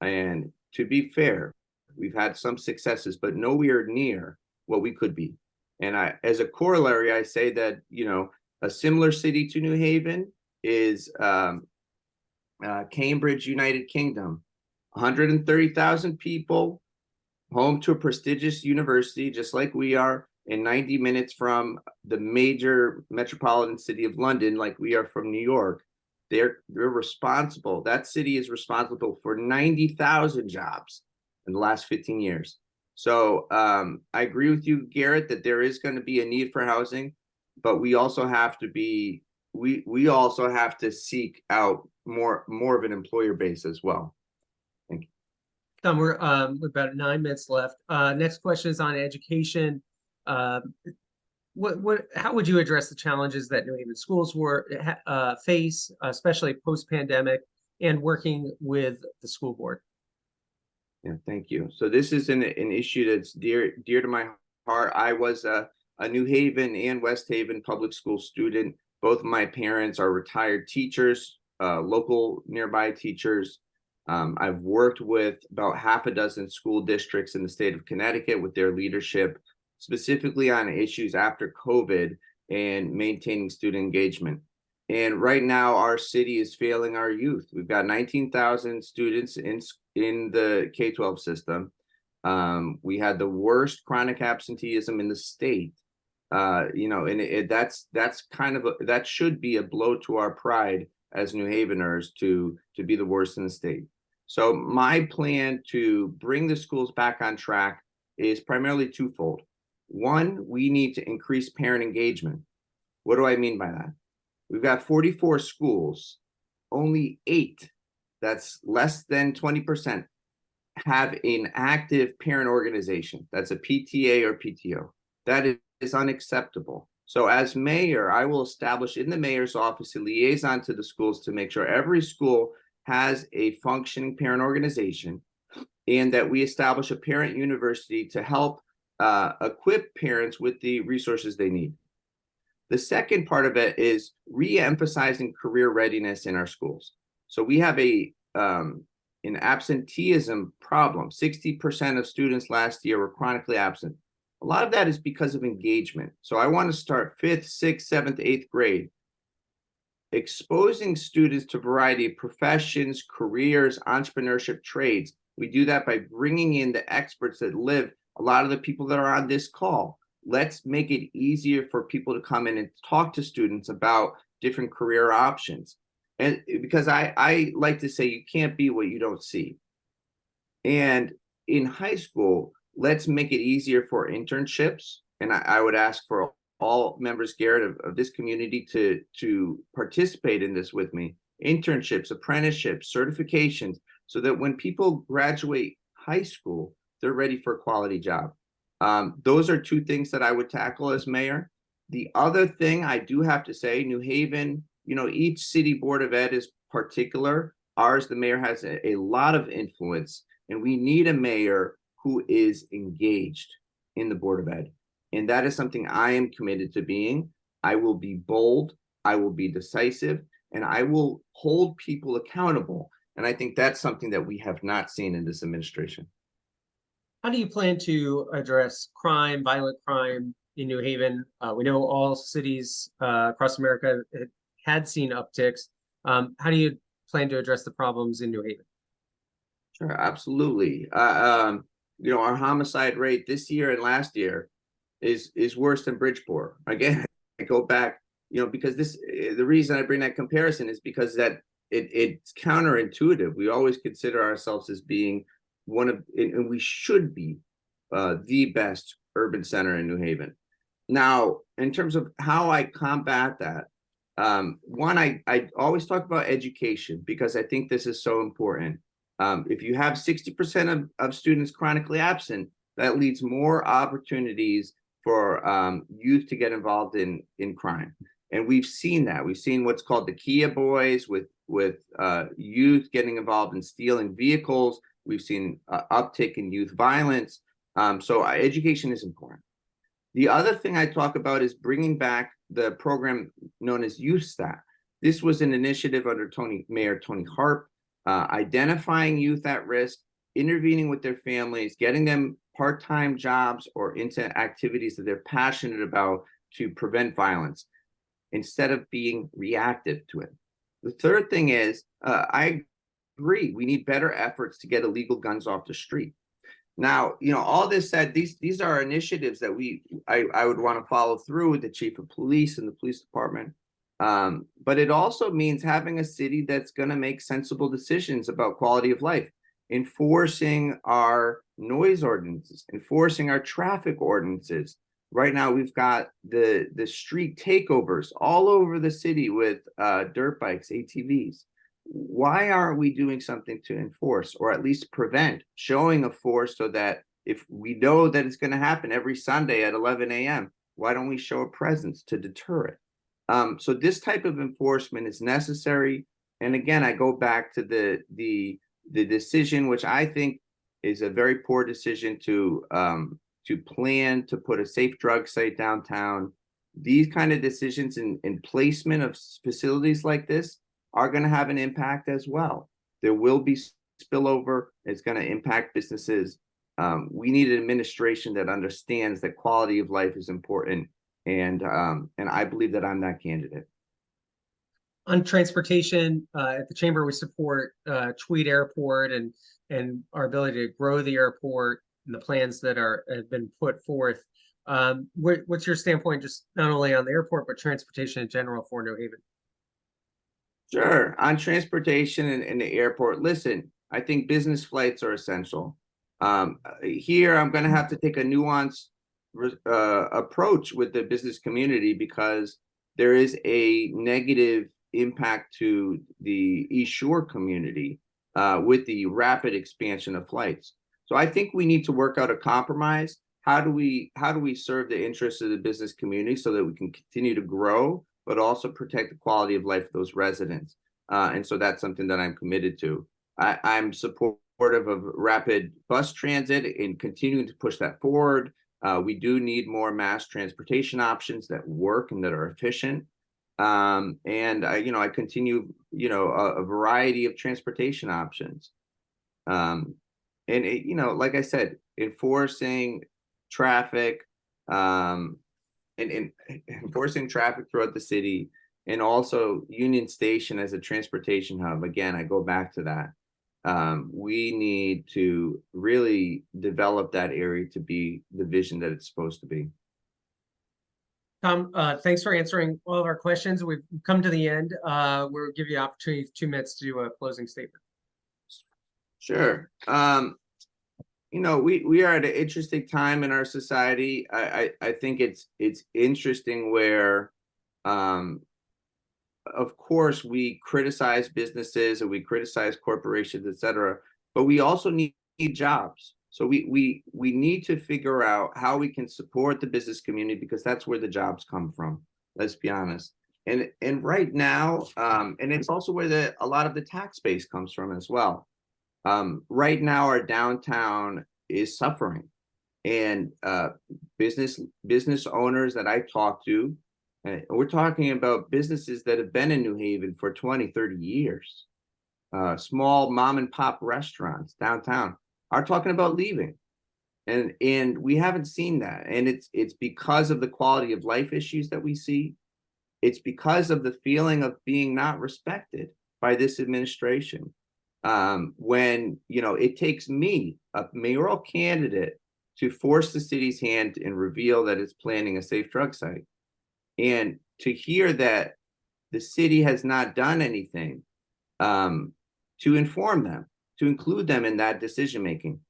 And to be fair, we've had some successes, but nowhere near what we could be. And as a corollary, I say that, a similar city to New Haven is Cambridge, United Kingdom, 130,000 people, home to a prestigious university, just like we are, and 90 minutes from the major metropolitan city of London, like we are from New York. They're responsible. That city is responsible for 90,000 jobs in the last 15 years. So I agree with you, Garrett, that there is going to be a need for housing, but we also have to be we also have to seek out more of an employer base as well. Thank you. Tom, we're about 9 minutes left. Next question is on education. How would you address the challenges that New Haven schools face, especially post-pandemic, and working with the school board? Yeah, thank you. So this is an issue that's dear to my heart. I was a New Haven and West Haven public school student. Both of my parents are retired teachers, local nearby teachers. I've worked with about half a dozen school districts in the state of Connecticut with their leadership, specifically on issues after COVID and maintaining student engagement. And right now, our city is failing our youth. We've got 19,000 students in the K-12 system. We had the worst chronic absenteeism in the state. And that should be a blow to our pride as New Haveners to be the worst in the state. So my plan to bring the schools back on track is primarily twofold. One, we need to increase parent engagement. What do I mean by that? We've got 44 schools, only 8, that's less than 20%, have an active parent organization. That's a PTA or PTO. That is unacceptable. So as mayor, I will establish in the mayor's office a liaison to the schools to make sure every school has a functioning parent organization, and that we establish a parent university to help equip parents with the resources they need. The second part of it is re-emphasizing career readiness in our schools. So we have an absenteeism problem. 60% of students last year were chronically absent. A lot of that is because of engagement. So I want to start 5th, 6th, 7th, 8th grade, exposing students to a variety of professions, careers, entrepreneurship, trades. We do that by bringing in the experts that live, a lot of the people that are on this call. Let's make it easier for people to come in and talk to students about different career options. And because I like to say, you can't be what you don't see. And in high school, let's make it easier for internships. And I would ask for all members, Garrett, of this community to participate in this with me. Internships, apprenticeships, certifications, so that when people graduate high school, they're ready for a quality job. Those are two things that I would tackle as mayor. The other thing I do have to say, New Haven, each city board of ed is particular. Ours, the mayor has a lot of influence, and we need a mayor who is engaged in the board of ed. And that is something I am committed to being. I will be bold, I will be decisive, and I will hold people accountable. And I think that's something that we have not seen in this administration. How do you plan to address crime, violent crime in New Haven? We know all cities across America had seen upticks. How do you plan to address the problems in New Haven? Sure, absolutely. Our homicide rate this year and last year is worse than Bridgeport. Again, I go back, because the reason I bring that comparison is because it's counterintuitive. We always consider ourselves as being and we should be the best urban center in New Haven. Now, in terms of how I combat that, one, I always talk about education because I think this is so important. If you have 60% of students chronically absent, that leads more opportunities for youth to get involved in crime. And we've seen that. We've seen what's called the Kia Boys with youth getting involved in stealing vehicles. We've seen uptick in youth violence. So education is important. The other thing I talk about is bringing back the program known as Youth Staff. This was an initiative under Mayor Tony Harp, identifying youth at risk, intervening with their families, getting them part-time jobs or into activities that they're passionate about to prevent violence instead of being reactive to it. The third thing is, I agree, we need better efforts to get illegal guns off the street. Now, all this said, these are initiatives that I would want to follow through with the chief of police and the police department. But it also means having a city that's going to make sensible decisions about quality of life, enforcing our noise ordinances, enforcing our traffic ordinances. Right now, we've got the street takeovers all over the city with dirt bikes, ATVs. Why aren't we doing something to enforce or at least prevent, showing a force so that if we know that it's going to happen every Sunday at 11 a.m., why don't we show a presence to deter it? So this type of enforcement is necessary. And again, I go back to the decision, which I think is a very poor decision to plan to put a safe drug site downtown. These kind of decisions in placement of facilities like this are going to have an impact as well. There will be spillover. It's going to impact businesses. We need an administration that understands that quality of life is important, and I believe that I'm that candidate. On transportation, at the chamber, we support Tweed Airport and our ability to grow the airport and the plans that have been put forth. What's your standpoint, just not only on the airport but transportation in general for New Haven? Sure. On transportation and the airport, listen, I think business flights are essential. Here, I'm going to have to take a nuanced approach with the business community because there is a negative impact to the East Shore community with the rapid expansion of flights. So I think we need to work out a compromise. How do we serve the interests of the business community so that we can continue to grow, but also protect the quality of life of those residents? And so that's something that I'm committed to. I'm supportive of rapid bus transit and continuing to push that forward. We do need more mass transportation options that work and that are efficient. And I continue, a variety of transportation options. Like I said, enforcing traffic, and enforcing traffic throughout the city, and also Union Station as a transportation hub. Again, I go back to that. We need to really develop that area to be the vision that it's supposed to be. Tom, thanks for answering all of our questions. We've come to the end. We'll give you the opportunity, 2 minutes, to do a closing statement. Sure. We are at an interesting time in our society. I think it's interesting where, of course, we criticize businesses and we criticize corporations, et cetera, but we also need jobs. So we need to figure out how we can support the business community because that's where the jobs come from. Let's be honest. And right now, and it's also where a lot of the tax base comes from as well. Right now, our downtown is suffering, and business owners that I talk to, we're talking about businesses that have been in New Haven for 20, 30 years, small mom and pop restaurants downtown are talking about leaving, and we haven't seen that, and it's because of the quality of life issues that we see. it's because of the feeling of being not respected by this administration. When, you know, it takes me, a mayoral candidate, to force the city's hand and reveal that it's planning a safe drug site. And to hear that the city has not done anything to inform them, to include them in that decision making.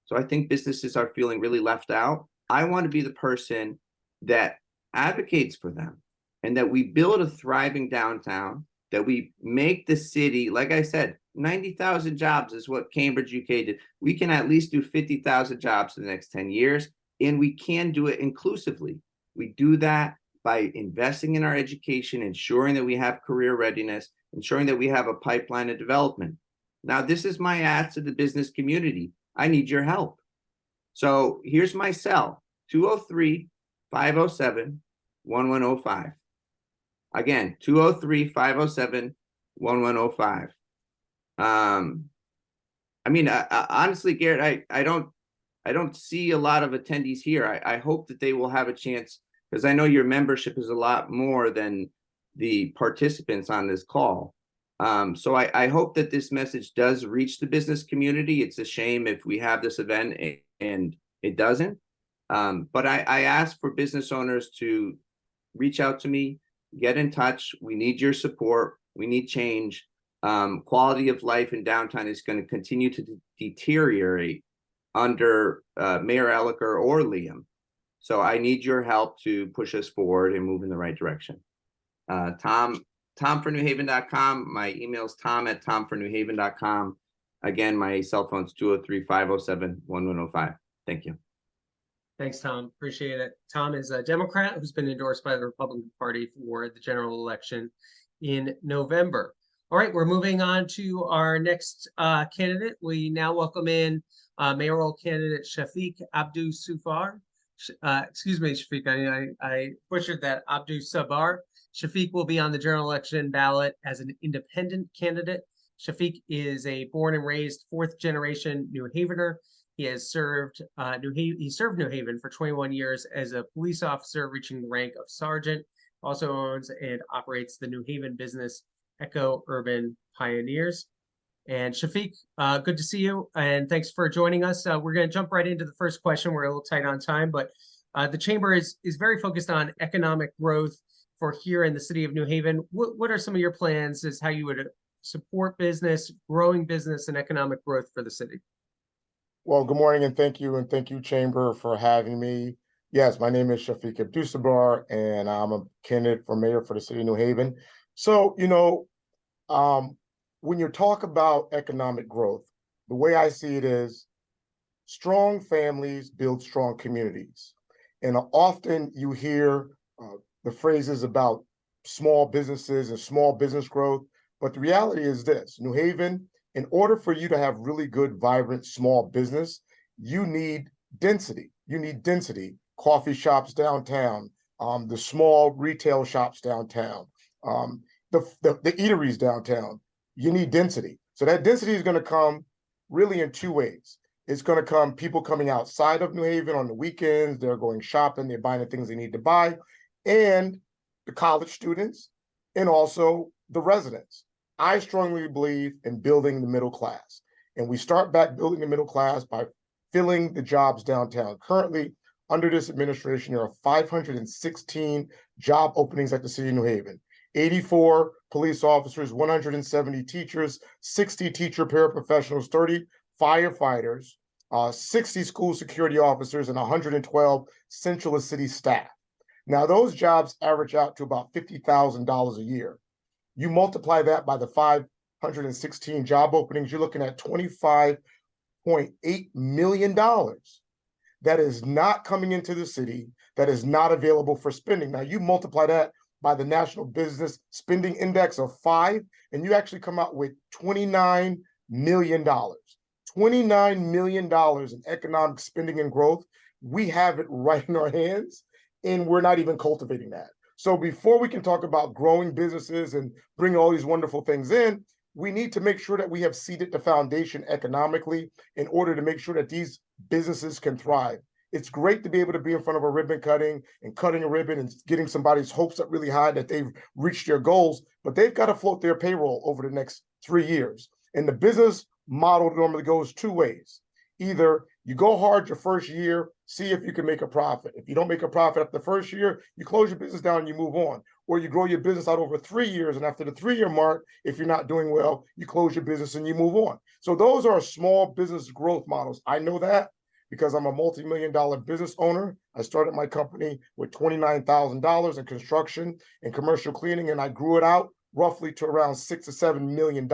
So I think businesses are feeling really left out. I want to be the person that advocates for them, and that we build a thriving downtown, that we make the city, like I said, 90,000 jobs is what Cambridge, UK did. We can at least do 50,000 jobs in the next 10 years, and we can do it inclusively. We do that by investing in our education, ensuring that we have career readiness, ensuring that we have a pipeline of development. Now, this is my ask to the business community. I need your help. So here's my cell, 203-507-1105. Again, 203-507-1105. I mean, honestly, Garrett, I don't see a lot of attendees here. I hope that they will have a chance, because I know your membership is a lot more than the participants on this call. So I hope that this message does reach the business community. It's a shame if we have this event and it doesn't. But I ask for business owners to reach out to me, get in touch. We need your support. We need change. Quality of life in downtown is going to continue to deteriorate under Mayor Elicker or Liam. So I need your help to push us forward and move in the right direction. Tom for newhaven.com. My email is tom@tomfornewhaven.com. Again, my cell phone's 203-507-1105. Thank you. Thanks, Tom. Appreciate it. Tom is a Democrat who's been endorsed by the Republican Party for the general election in November. All right, we're moving on to our next candidate. We now welcome in mayoral candidate Shafiq Abdul Sufar. Excuse me, Shafiq, I butchered that. Abdul Sabar. Shafiq will be on the general election ballot as an independent candidate. Shafiq is a born and raised fourth generation New Havener. He has served New Haven for 21 years as a police officer, reaching the rank of sergeant. Also owns and operates the New Haven business Echo Urban Pioneers. And Shafiq, good to see you, and thanks for joining us. We're going to jump right into the first question. We're a little tight on time, but the chamber is very focused on economic growth for here in the city of New Haven. What are some of your plans as how you would support business, growing business, and economic growth for the city? Well, good morning, and thank you, Chamber, for having me. Yes, my name is Shafiq Abdul Sabar, and I'm a candidate for mayor for the city of New Haven. So, you know, when you talk about economic growth, the way I see it is strong families build strong communities. And often you hear the phrases about small businesses and small business growth. But the reality is this: New Haven, in order for you to have really good, vibrant, small business, you need density. You need density. Coffee shops downtown, the small retail shops downtown, the eateries downtown. You need density. So that density is going to come really in two ways. It's going to come people coming outside of New Haven on the weekends. They're going shopping. They're buying the things they need to buy. And the college students, and also the residents. I strongly believe in building the middle class. And we start back building the middle class by filling the jobs downtown. Currently, under this administration, there are 516 job openings at the city of New Haven. 84 police officers, 170 teachers, 60 teacher paraprofessionals, 30 firefighters, 60 school security officers, and 112 central city staff. Now, those jobs average out to about $50,000 a year. You multiply that by the 516 job openings, you're looking at $25.8 million that is not coming into the city, that is not available for spending. Now, you multiply that by the National Business Spending Index of 5, and you actually come out with $29 million. $29 million in economic spending and growth. We have it right in our hands, and we're not even cultivating that. So before we can talk about growing businesses and bring all these wonderful things in, we need to make sure that we have seeded the foundation economically in order to make sure that these businesses can thrive. It's great to be able to be in front of a ribbon cutting and cutting a ribbon and getting somebody's hopes up really high that they've reached their goals, but they've got to float their payroll over the next 3 years. And the business model normally goes two ways. Either you go hard your first year, see if you can make a profit. If you don't make a profit after the first year, you close your business down and you move on. Or you grow your business out over 3 years, and after the 3-year mark, if you're not doing well, you close your business and you move on. So those are small business growth models. I know that because I'm a multi-million-dollar business owner. I started my company with $29,000 in construction and commercial cleaning, and I grew it out roughly to around $6 to $7 million.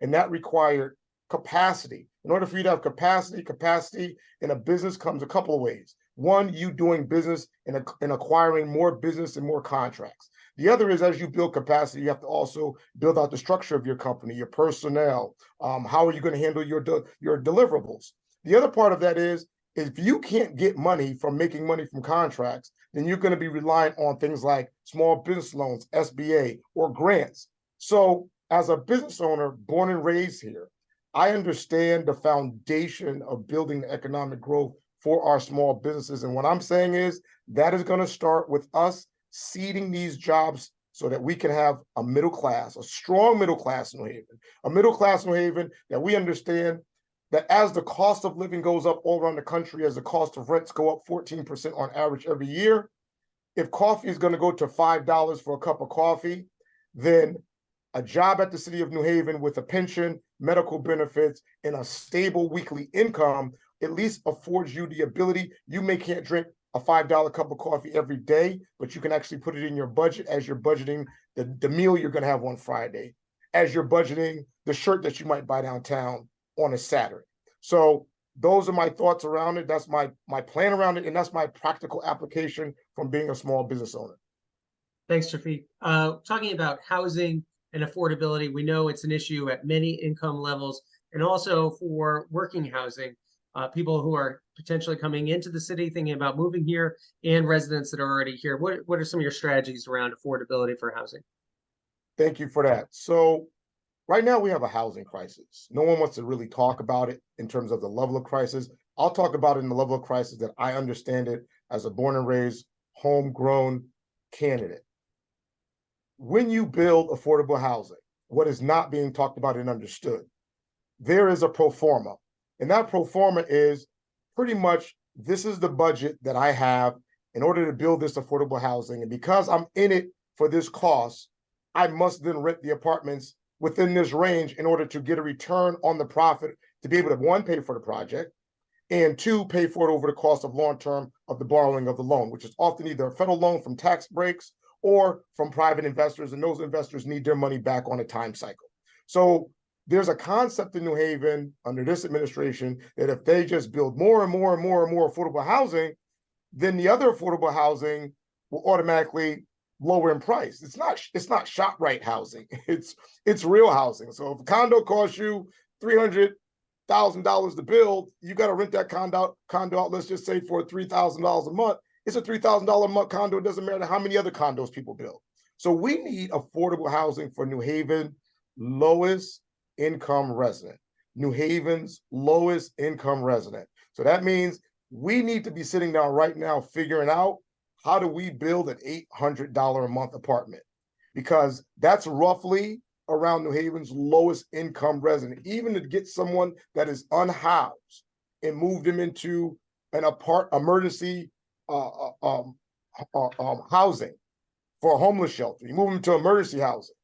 And that required capacity. In order for you to have capacity in a business comes a couple of ways. One, you doing business and acquiring more business and more contracts. The other is, as you build capacity, you have to also build out the structure of your company, your personnel. How are you going to handle your deliverables? The other part of that is, if you can't get money from making money from contracts, then you're going to be reliant on things like small business loans, SBA, or grants. So as a business owner born and raised here, I understand the foundation of building economic growth for our small businesses. And what I'm saying is that is going to start with us seeding these jobs so that we can have a middle class, a strong middle class in New Haven, a middle class in New Haven that we understand that as the cost of living goes up all around the country, as the cost of rents go up 14% on average every year, if coffee is going to go to $5 for a cup of coffee, then a job at the city of New Haven with a pension, medical benefits, and a stable weekly income at least affords you the ability. You can't drink a $5 cup of coffee every day, but you can actually put it in your budget as you're budgeting the meal you're going to have on Friday, as you're budgeting the shirt that you might buy downtown on a Saturday. So those are my thoughts around it. That's my plan around it, and that's my practical application from being a small business owner. Thanks, Shafiq. Talking about housing and affordability, we know it's an issue at many income levels, and also for working housing, people who are potentially coming into the city, thinking about moving here, and residents that are already here. What are some of your strategies around affordability for housing? Thank you for that. So right now we have a housing crisis. No one wants to really talk about it in terms of the level of crisis. I'll talk about it in the level of crisis that I understand it as a born and raised, homegrown candidate. When you build affordable housing, what is not being talked about and understood, there is a pro forma. And that pro forma is pretty much, this is the budget that I have in order to build this affordable housing. And because I'm in it for this cost, I must then rent the apartments within this range in order to get a return on the profit to be able to, one, pay for the project, and two, pay for it over the cost of long-term of the borrowing of the loan, which is often either a federal loan from tax breaks or from private investors, and those investors need their money back on a time cycle. So there's a concept in New Haven under this administration that if they just build more and more and more and more affordable housing, then the other affordable housing will automatically lower in price. It's not ShopRite housing. It's real housing. So if a condo costs you $300,000 to build, you got to rent that condo out, let's just say for $3,000 a month. It's a $3,000 a month condo. It doesn't matter how many other condos people build. So we need affordable housing for New Haven, lowest income resident. New Haven's lowest income resident. So that means we need to be sitting down right now figuring out, how do we build an $800 a month apartment? Because that's roughly around New Haven's lowest income resident. Even to get someone that is unhoused and move them into an emergency housing for a homeless shelter. You move them to emergency housing,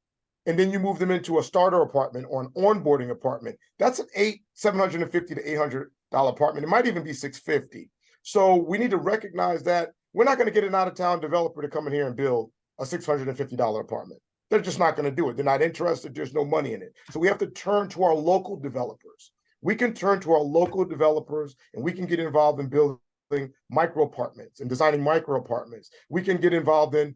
and then you move them into a starter apartment or an onboarding apartment. That's an $750 to $800 apartment. It might even be $650. So we need to recognize that we're not going to get an out-of-town developer to come in here and build a $650 apartment. They're just not going to do it. They're not interested. There's no money in it. So we have to turn to our local developers. We can turn to our local developers, and we can get involved in building micro apartments and designing micro apartments. We can get involved in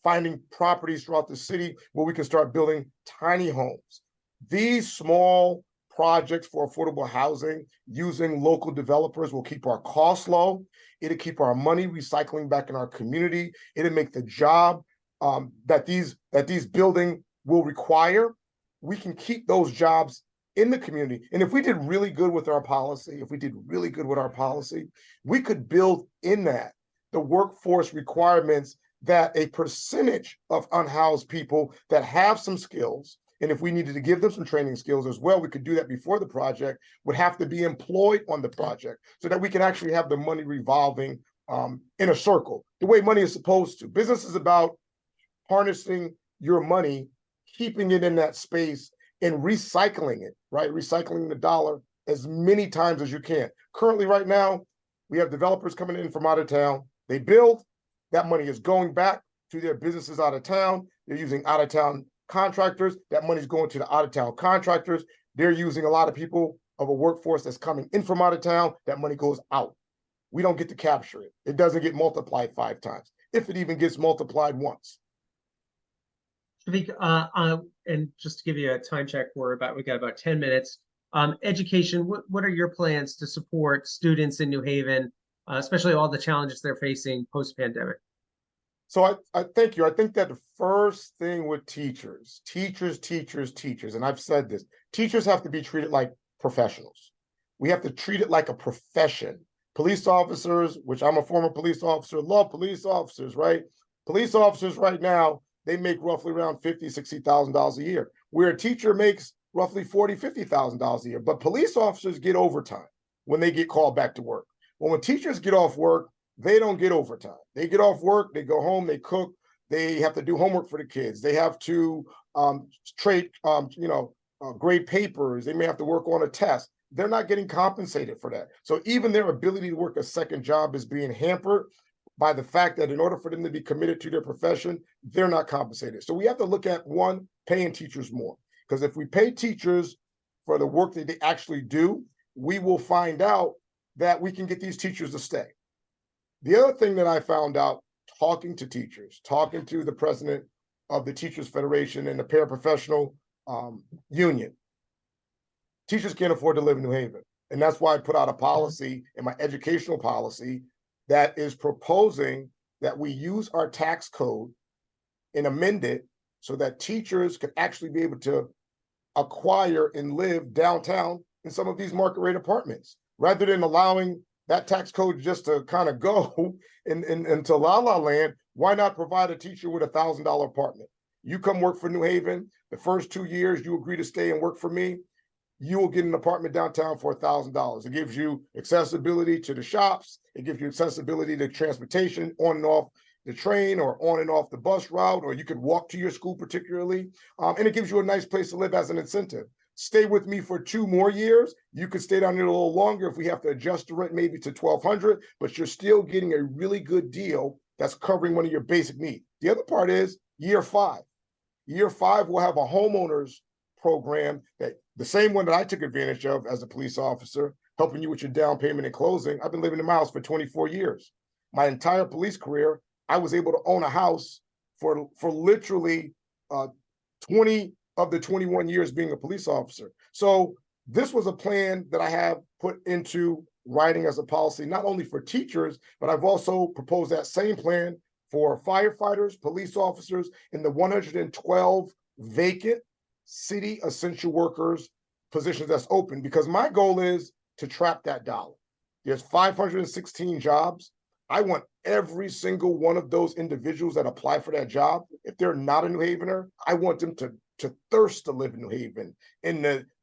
finding properties throughout the city where we can start building tiny homes. These small projects for affordable housing using local developers will keep our costs low. It'll keep our money recycling back in our community. It'll make the job that these buildings will require. We can keep those jobs in the community. And if we did really good with our policy, we could build in that the workforce requirements that a percentage of unhoused people that have some skills, and if we needed to give them some training skills as well, we could do that before the project, would have to be employed on the project so that we can actually have the money revolving in a circle, the way money is supposed to. Business is about harnessing your money, keeping it in that space, and recycling it, right? Recycling the dollar as many times as you can. Currently, right now, we have developers coming in from out of town. They build, that money is going back to their businesses out of town. They're using out of town contractors. That money's going to the out of town contractors. They're using a lot of people of a workforce that's coming in from out of town. That money goes out. We don't get to capture it. It doesn't get multiplied 5 times, if it even gets multiplied once. Shafiq, and just to give you a time check, we got about 10 minutes. Education, what are your plans to support students in New Haven, especially all the challenges they're facing post-pandemic? So I thank you. I think that the first thing with teachers, and I've said this, teachers have to be treated like professionals. We have to treat it like a profession. Police officers, which I'm a former police officer, love police officers, right? Police officers right now, they make roughly around $50,000, $60,000 a year, where a teacher makes roughly $40,000, $50,000 a year. But police officers get overtime when they get called back to work. When teachers get off work, they don't get overtime. They get off work, they go home, they cook, they have to do homework for the kids. They have to grade papers. They may have to work on a test. They're not getting compensated for that. So even their ability to work a second job is being hampered by the fact that in order for them to be committed to their profession, they're not compensated. So we have to look at, one, paying teachers more. Because if we pay teachers for the work that they actually do, we will find out that we can get these teachers to stay. The other thing that I found out talking to teachers, talking to the president of the Teachers Federation and the paraprofessional union, teachers can't afford to live in New Haven. And that's why I put out a policy in my educational policy that is proposing that we use our tax code and amend it so that teachers can actually be able to acquire and live downtown in some of these market rate apartments, rather than allowing that tax code just to kind of go into la la land. Why not provide a teacher with $1,000 apartment? You come work for New Haven, the first 2 years you agree to stay and work for me, you will get an apartment downtown for $1,000. It gives you accessibility to the shops. It gives you accessibility to transportation on and off the train or on and off the bus route, or you could walk to your school particularly. And it gives you a nice place to live as an incentive. Stay with me for 2 more years. You could stay down there a little longer if we have to adjust the rent maybe to $1,200, but you're still getting a really good deal that's covering one of your basic needs. The other part is year 5. Year 5, we'll have a homeowners program, that the same one that I took advantage of as a police officer, helping you with your down payment and closing. I've been living in my house for 24 years. My entire police career, I was able to own a house for literally 20 of the 21 years being a police officer. So this was a plan that I have put into writing as a policy, not only for teachers, but I've also proposed that same plan for firefighters, police officers, and the 112 vacant city essential workers positions that's open, because my goal is to trap that dollar. There's 516 jobs. I want every single one of those individuals that apply for that job, if they're not a New Havener, I want them to thirst to live in New Haven.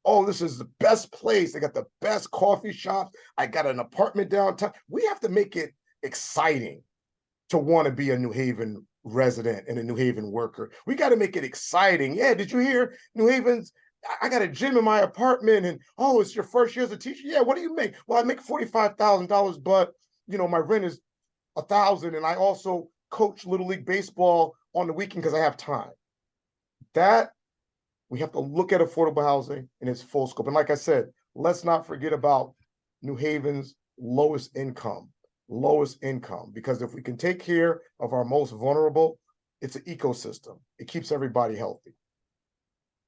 Oh, this is the best place. They got the best coffee shops. I got an apartment downtown. We have to make it exciting to want to be a New Haven resident and a New Haven worker. We got to make it exciting. Yeah, did you hear New Haven's? I got a gym in my apartment, and oh, it's your first year as a teacher. Yeah, what do you make? Well, I make $45,000, but my rent is $1,000, and I also coach Little League baseball on the weekend because I have time. That we have to look at affordable housing in its full scope. And like I said, let's not forget about New Haven's lowest income, because if we can take care of our most vulnerable, it's an ecosystem. It keeps everybody healthy.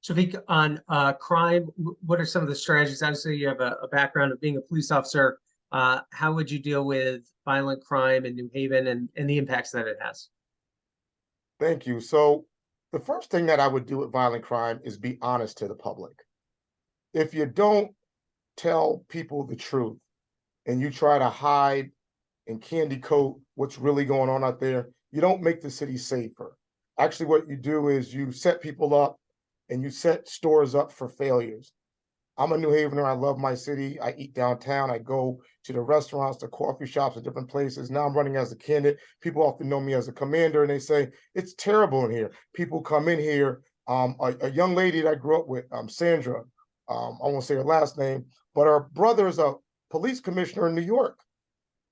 Shafiq, on crime, what are some of the strategies? Obviously, you have a background of being a police officer. How would you deal with violent crime in New Haven and the impacts that it has? Thank you. So the first thing that I would do with violent crime is be honest to the public. if you don't tell people the truth and you try to hide and candy coat what's really going on out there, you don't make the city safer. Actually, what you do is you set people up and you set stores up for failures. I'm a New Havener. I love my city. I eat downtown. I go to the restaurants, the coffee shops, the different places. Now I'm running as a candidate. People often know me as a commander, and they say, it's terrible in here. People come in here. A young lady that I grew up with, Sandra, I won't say her last name, but her brother is a police commissioner in New York.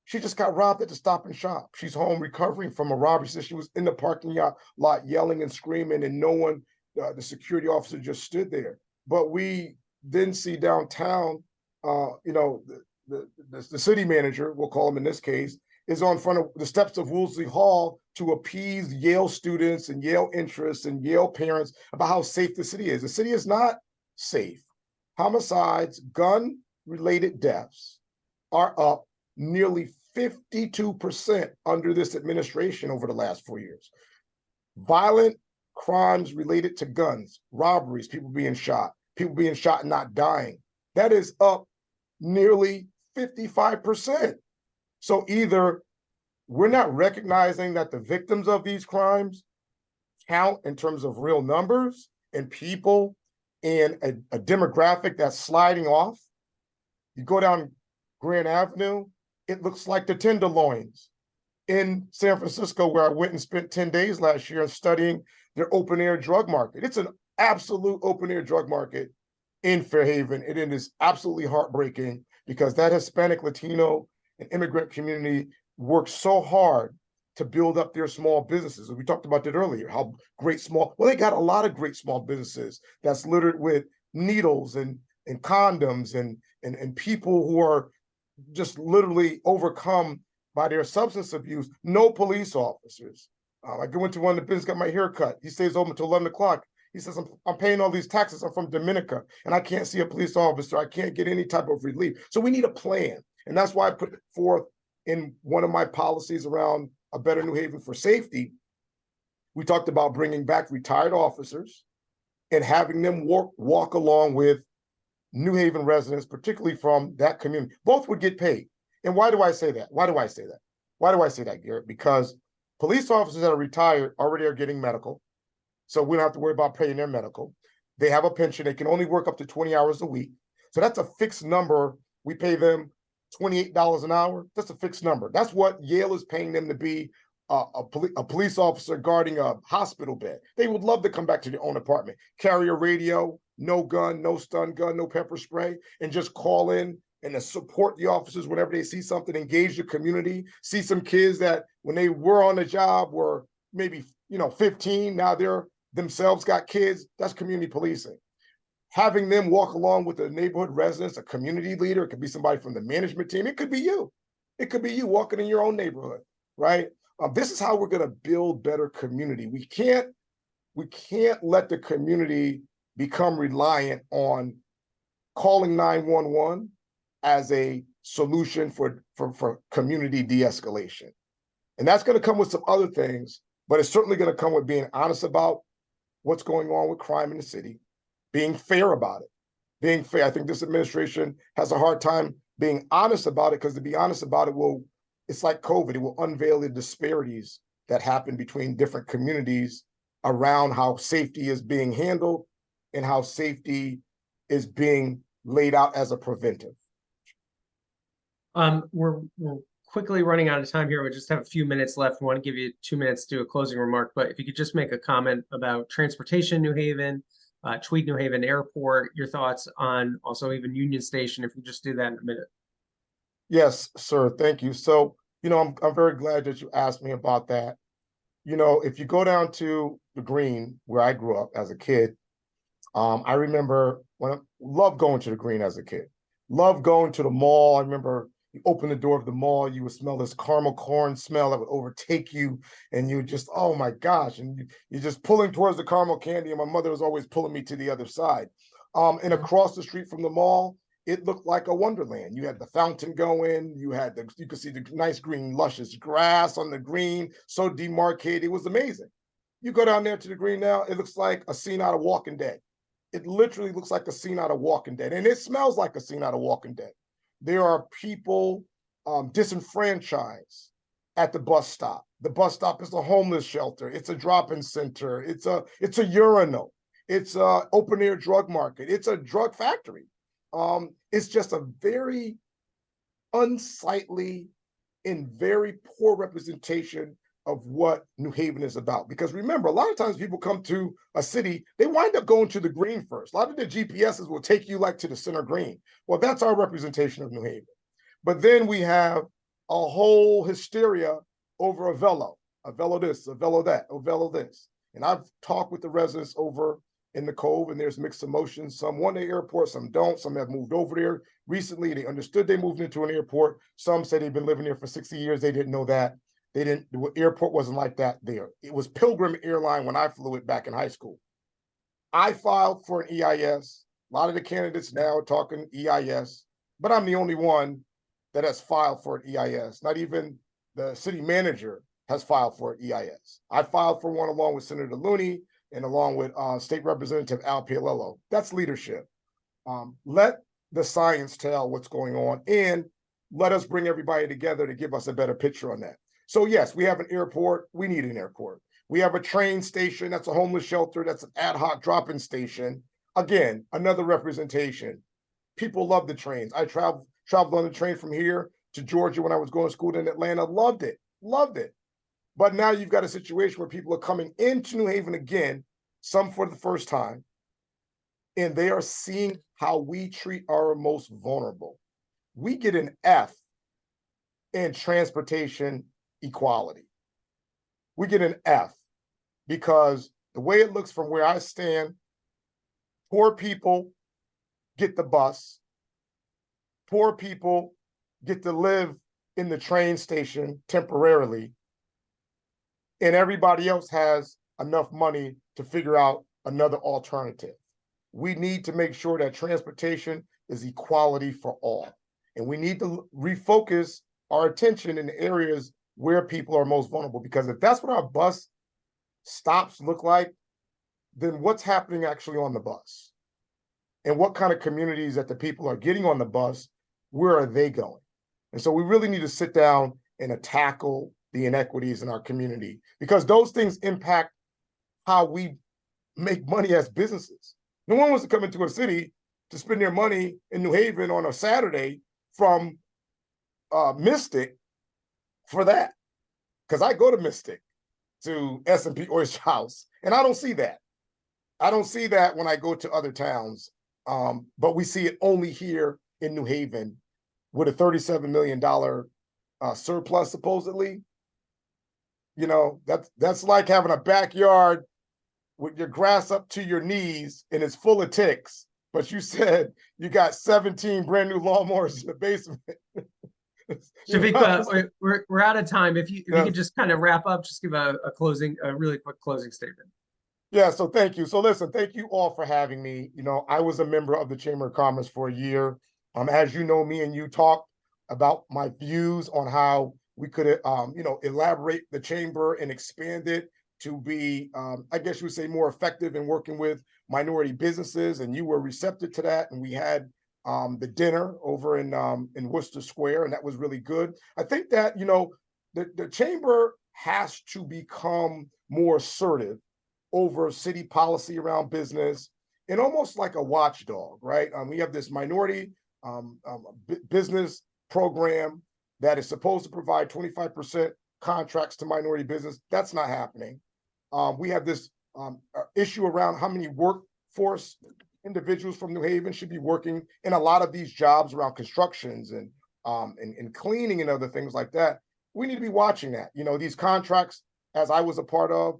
She just got robbed at the Stop and Shop. She's home recovering from a robbery. She said she was in the parking lot yelling and screaming, and no one, the security officer just stood there. But we then see downtown, the city manager, we'll call him in this case, is on front of the steps of Woolsey Hall to appease Yale students and Yale interests and Yale parents about how safe the city is. The city is not safe. Homicides, gun-related deaths are up nearly 52% under this administration over the last 4 years. Violent crimes related to guns, robberies, people being shot and not dying, that is up nearly 55%. So either we're not recognizing that the victims of these crimes count in terms of real numbers and people and a demographic that's sliding off. You go down Grand Avenue, it looks like the Tenderloins in San Francisco, where I went and spent 10 days last year studying their open air drug market. It's an absolute open air drug market in Fairhaven. And it is absolutely heartbreaking because that Hispanic, Latino, and immigrant community worked so hard to build up their small businesses. We talked about that earlier, how they got a lot of great small businesses that's littered with needles and condoms and people who are just literally overcome by their substance abuse. No police officers. I went to one of the business, got my hair cut. He stays open until 11 o'clock. He says, I'm paying all these taxes. I'm from Dominica, and I can't see a police officer. I can't get any type of relief. So we need a plan. And that's why I put forth in one of my policies around a better New Haven for safety. We talked about bringing back retired officers and having them walk along with New Haven residents, particularly from that community. Both would get paid. And why do I say that? Why do I say that, Garrett? Because police officers that are retired already are getting medical. So we don't have to worry about paying their medical. They have a pension. They can only work up to 20 hours a week. So that's a fixed number. We pay them $28 an hour. That's a fixed number. That's what Yale is paying them to be a police officer guarding a hospital bed. They would love to come back to their own apartment, carry a radio, no gun, no stun gun, no pepper spray, and just call in and to support the officers whenever they see something, engage the community, see some kids that when they were on the job were maybe 15, now they're themselves got kids. That's community policing. Having them walk along with the neighborhood residents, a community leader, it could be somebody from the management team, it could be you. It could be you walking in your own neighborhood, right? This is how we're going to build better community. We can't let the community become reliant on calling 911 as a solution for community de-escalation. And that's going to come with some other things, but it's certainly going to come with being honest about what's going on with crime in the city, being fair about it, being fair. I think this administration has a hard time being honest about it because to be honest about it it's like COVID. It will unveil the disparities that happen between different communities around how safety is being handled and how safety is being laid out as a preventive. We're quickly running out of time here. We just have a few minutes left. We want to give you 2 minutes to do a closing remark, but if you could just make a comment about transportation, New Haven, Tweed New Haven Airport, your thoughts on also even Union Station, if you just do that in a minute. Yes, sir. Thank you. So, I'm very glad that you asked me about that. If you go down to the Green, where I grew up as a kid, I remember loved going to the Green as a kid. Loved going to the mall. I remember you open the door of the mall, you would smell this caramel corn smell that would overtake you, and you just, oh my gosh, and you're just pulling towards the caramel candy, and my mother was always pulling me to the other side. And across the street from the mall, it looked like a wonderland. You had the fountain going, you could see the nice green, luscious grass on the green, so demarcated. It was amazing. You go down there to the Green now, it looks like a scene out of Walking Dead. it literally looks like a scene out of Walking Dead, and it smells like a scene out of Walking Dead. There are people disenfranchised at the bus stop. The bus stop is a homeless shelter. It's a drop-in center. It's a urinal. It's a open air drug market. It's a drug factory. It's just a very unsightly and very poor representation of what New Haven is about. Because remember, a lot of times people come to a city, they wind up going to the green first. A lot of the GPSs will take you like to the center green. Well, that's our representation of New Haven. But then we have a whole hysteria over a velo this, a velo that, a velo this. And I've talked with the residents over in the Cove, and there's mixed emotions. Some want the airport, some don't. Some have moved over there recently. They understood they moved into an airport. Some said they've been living there for 60 years. They didn't know that. The airport wasn't like that there. It was Pilgrim Airline when I flew it back in high school. I filed for an EIS. A lot of the candidates now are talking EIS, but I'm the only one that has filed for an EIS. Not even the city manager has filed for an EIS. I filed for one along with Senator Looney and along with State Representative Al Pialillo. That's leadership. Let the science tell what's going on, and let us bring everybody together to give us a better picture on that. So yes, we have an airport. We need an airport. We have a train station. That's a homeless shelter. That's an ad hoc drop-in station. Again, another representation. People love the trains. I traveled on the train from here to Georgia when I was going to school in Atlanta. Loved it. But now you've got a situation where people are coming into New Haven again, some for the first time, and they are seeing how we treat our most vulnerable. We get an F in transportation equality. We get an F because the way it looks from where I stand, poor people get the bus. Poor people get to live in the train station temporarily, and everybody else has enough money to figure out another alternative. We need to make sure that transportation is equality for all. And we need to refocus our attention in the areas where people are most vulnerable, because if that's what our bus stops look like, then what's happening actually on the bus? And what kind of communities that the people are getting on the bus, where are they going? And so we really need to sit down and tackle the inequities in our community, because those things impact how we make money as businesses. No one wants to come into a city to spend their money in New Haven on a Saturday from Mystic for that, because I go to Mystic to S&P Oyster House, and I don't see that. I don't see that when I go to other towns, but we see it only here in New Haven with a $37 million surplus, supposedly. You know, that's like having a backyard with your grass up to your knees and it's full of ticks, but you said you got 17 brand new lawnmowers in the basement. Shafiq, we're out of time. If you could just kind of wrap up, just give a really quick closing statement. Yeah, so thank you. So listen, thank you all for having me. You know, I was a member of the Chamber of Commerce for a year. As you know, me and you talked about my views on how we could, elaborate the chamber and expand it to be, I guess you would say, more effective in working with minority businesses. And you were receptive to that. And we had the dinner over in Worcester Square, and that was really good. I think that, you know, the chamber has to become more assertive over city policy around business, and almost like a watchdog, right? We have this minority business program that is supposed to provide 25% contracts to minority business. That's not happening. We have this issue around how many workforce individuals from New Haven should be working in a lot of these jobs around constructions and cleaning and other things like that. We need to be watching that. You know, these contracts, as I was a part of,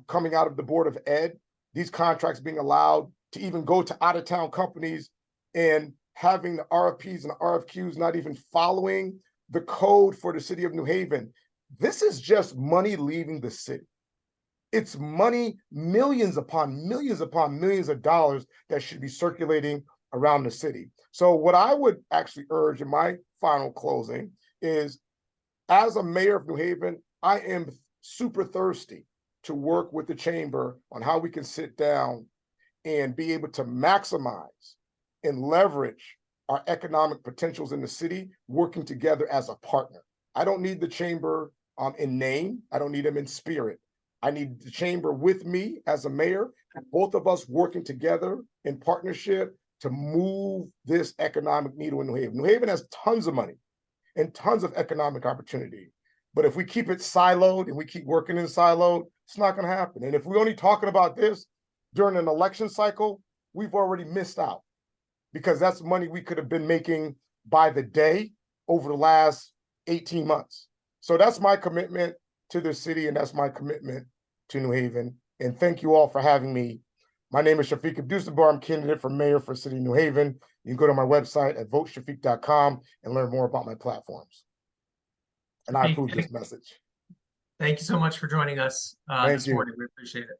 coming out of the Board of Ed, these contracts being allowed to even go to out-of-town companies and having the RFPs and the RFQs not even following the code for the city of New Haven. This is just money leaving the city. It's money, millions upon millions of dollars that should be circulating around the city. So what I would actually urge in my final closing is, as a mayor of New Haven, I am super thirsty to work with the chamber on how we can sit down and be able to maximize and leverage our economic potentials in the city, working together as a partner. I don't need the chamber in name. I don't need them in spirit. I need the chamber with me as a mayor, both of us working together in partnership to move this economic needle in New Haven. New Haven has tons of money and tons of economic opportunity. But if we keep it siloed and we keep working in siloed, it's not going to happen. And if we're only talking about this during an election cycle, we've already missed out, because that's money we could have been making by the day over the last 18 months. So that's my commitment to the city, and that's my commitment to New Haven. And thank you all for having me. My name is Shafiq Abdussabar. I'm candidate for mayor for City of New Haven. You can go to my website at voteshafiq.com and learn more about my platforms. And I approve this message. Thank you so much for joining us this morning. We appreciate it.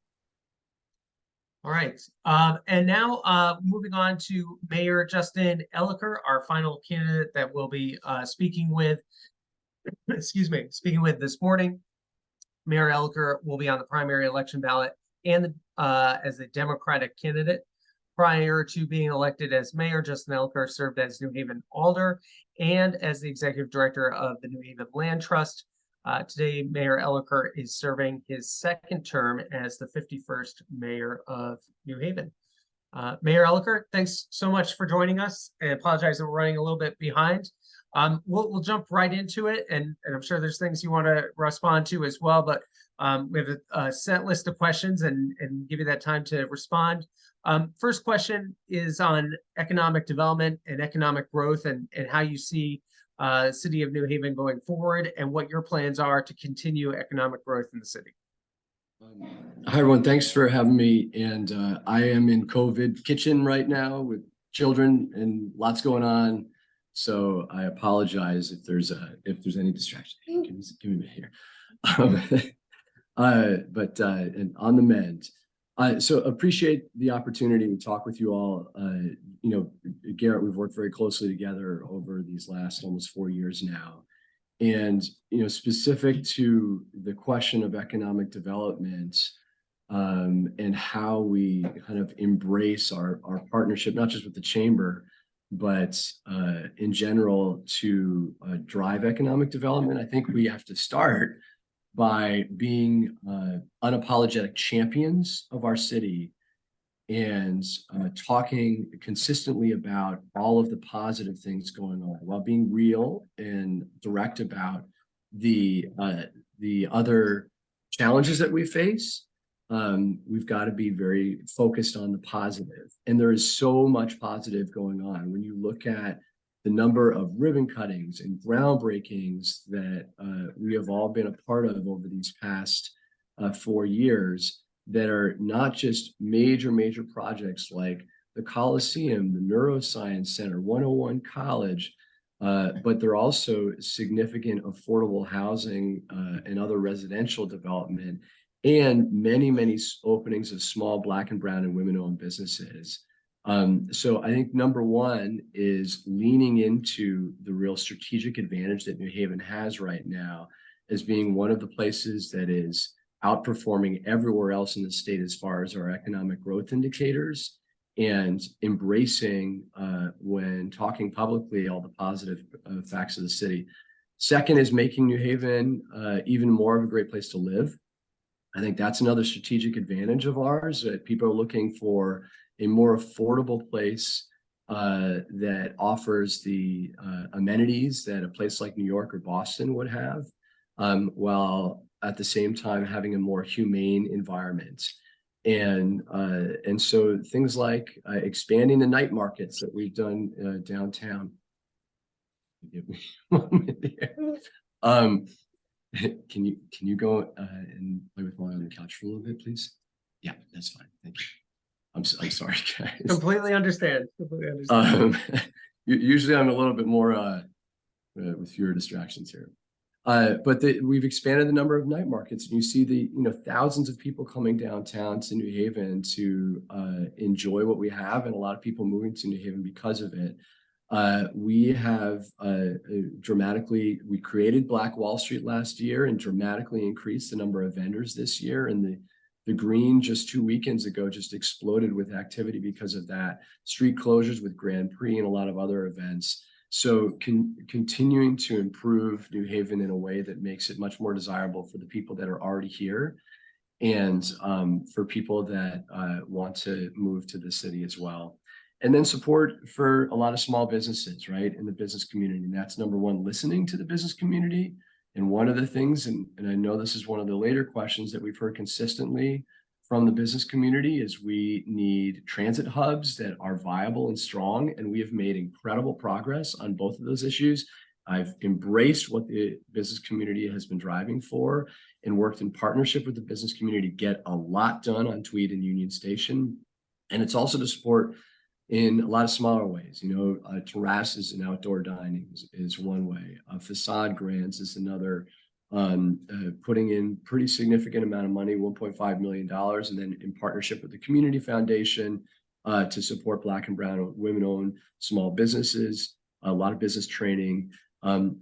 All right. And now moving on to Mayor Justin Elicker, our final candidate that we'll be speaking with, speaking with this morning. Mayor Elicker will be on the primary election ballot and as a Democratic candidate. Prior to being elected as mayor, Justin Elicker served as New Haven Alder and as the executive director of the New Haven Land Trust. Today, Mayor Elicker is serving his second term as the 51st mayor of New Haven. Mayor Elicker, thanks so much for joining us. I apologize that we're running a little bit behind. We'll jump right into it, and I'm sure there's things you want to respond to as well, but we have a set list of questions and give you that time to respond. First question is on economic development and economic growth, and how you see City of New Haven going forward, and what your plans are to continue economic growth in the city. Hi, everyone. Thanks for having me. And I am in COVID kitchen right now with children and lots going on. So I apologize if there's any distraction. Hey, give me a minute here. And on the mend. So appreciate the opportunity to talk with you all. You know, Garrett, we've worked very closely together over these last almost 4 years now. And, you know, specific to the question of economic development and how we kind of embrace our partnership, not just with the chamber, but in general to drive economic development, I think we have to start by being unapologetic champions of our city and talking consistently about all of the positive things going on, while being real and direct about the other challenges that we face. We've got to be very focused on the positive, and there is so much positive going on. When you look at the number of ribbon cuttings and groundbreakings that we have all been a part of over these past 4 years, that are not just major projects like the Coliseum, the Neuroscience Center, 101 College, but they're also significant affordable housing and other residential development, and many openings of small Black and brown and women-owned businesses. So I think number one is leaning into the real strategic advantage that New Haven has right now as being one of the places that is outperforming everywhere else in the state as far as our economic growth indicators, and embracing when talking publicly all the positive facts of the city. Second is making New Haven even more of a great place to live. I think that's another strategic advantage of ours, that people are looking for a more affordable place that offers the amenities that a place like New York or Boston would have, while at the same time having a more humane environment. And so things like expanding the night markets that we've done downtown. Give me a moment here. Can you go and play with Molly on the couch for a little bit, please? Yeah, that's fine. Thank you. I'm sorry, guys. Completely understand. Usually I'm a little bit more with fewer distractions here. But we've expanded the number of night markets, and you see the thousands of people coming downtown to New Haven to enjoy what we have, and a lot of people moving to New Haven because of it. We have we created Black Wall Street last year and dramatically increased the number of vendors this year, and The Green just 2 weekends ago just exploded with activity because of that. Street closures with Grand Prix and a lot of other events. So continuing to improve New Haven in a way that makes it much more desirable for the people that are already here, and for people that want to move to the city as well. And then support for a lot of small businesses, right, in the business community. And that's number one, listening to the business community. And one of the things, and I know this is one of the later questions that we've heard consistently from the business community, is we need transit hubs that are viable and strong. And we have made incredible progress on both of those issues. I've embraced what the business community has been driving for and worked in partnership with the business community to get a lot done on Tweed and Union Station. And it's also to support in a lot of smaller ways. Terraces and outdoor dining is one way. Facade grants is another. Putting in pretty significant amount of money, $1.5 million, and then in partnership with the Community Foundation to support Black and Brown women-owned small businesses, a lot of business training.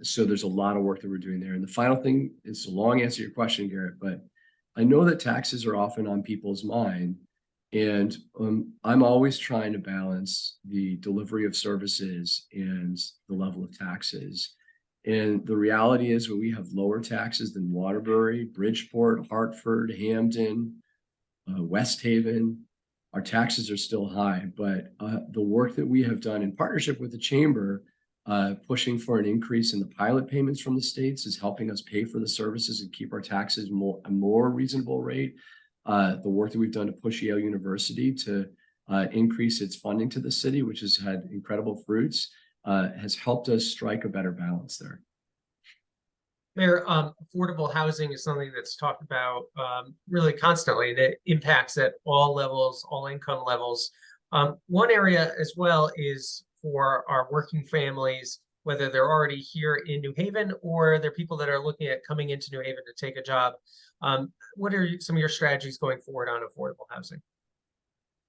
So there's a lot of work that we're doing there. And the final thing is a long answer to your question, Garrett, but I know that taxes are often on people's mind. And I'm always trying to balance the delivery of services and the level of taxes. And the reality is when we have lower taxes than Waterbury, Bridgeport, Hartford, Hampden, West Haven, our taxes are still high. But the work that we have done in partnership with the Chamber, pushing for an increase in the pilot payments from the states, is helping us pay for the services and keep our taxes a more reasonable rate. The work that we've done to push Yale University to increase its funding to the city, which has had incredible fruits, has helped us strike a better balance there. Mayor, affordable housing is something that's talked about really constantly, and it impacts at all levels, all income levels. One area as well is for our working families, whether they're already here in New Haven or they're people that are looking at coming into New Haven to take a job. What are some of your strategies going forward on affordable housing?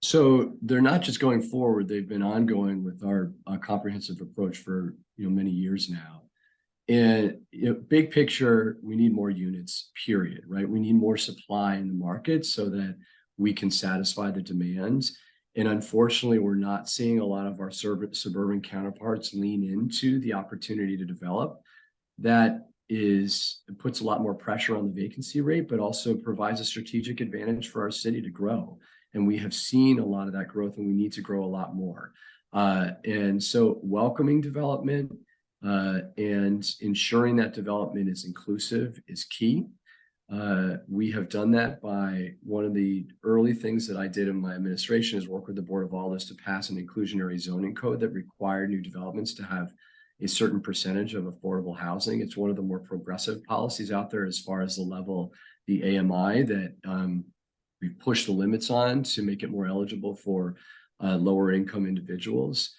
So they're not just going forward, they've been ongoing with our comprehensive approach for many years now. And big picture, we need more units, period, right? We need more supply in the market so that we can satisfy the demands. And unfortunately, we're not seeing a lot of our suburban counterparts lean into the opportunity to develop. That puts a lot more pressure on the vacancy rate, but also provides a strategic advantage for our city to grow. And we have seen a lot of that growth, and we need to grow a lot more. And so welcoming development and ensuring that development is inclusive is key. We have done that by one of the early things that I did in my administration is work with the Board of Alders to pass an inclusionary zoning code that required new developments to have a certain percentage of affordable housing. It's one of the more progressive policies out there as far as the level, the AMI that we've pushed the limits on to make it more eligible for lower income individuals.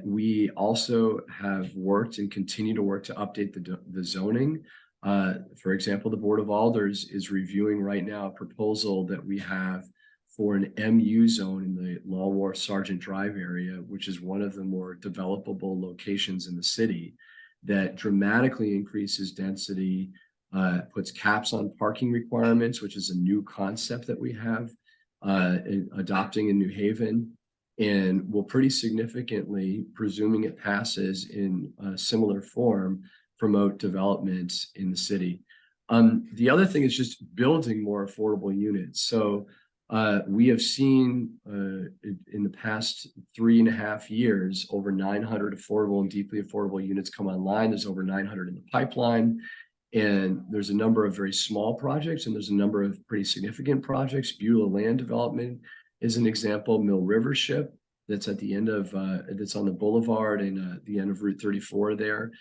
We also have worked and continue to work to update the zoning. For example, the Board of Alders is reviewing right now a proposal that we have for an MU zone in the Law Wharf Sergeant Drive area, which is one of the more developable locations in the city, that dramatically increases density, puts caps on parking requirements, which is a new concept that we have adopting in New Haven, and will pretty significantly, presuming it passes in a similar form, promote development in the city. The other thing is just building more affordable units. So we have seen in the past 3.5 years, over 900 affordable and deeply affordable units come online. There's over 900 in the pipeline. And there's a number of very small projects, and there's a number of pretty significant projects. Beulah Land Development is an example. Mill River Ship, that's at the end of, that's on the boulevard and the end of Route 34 there.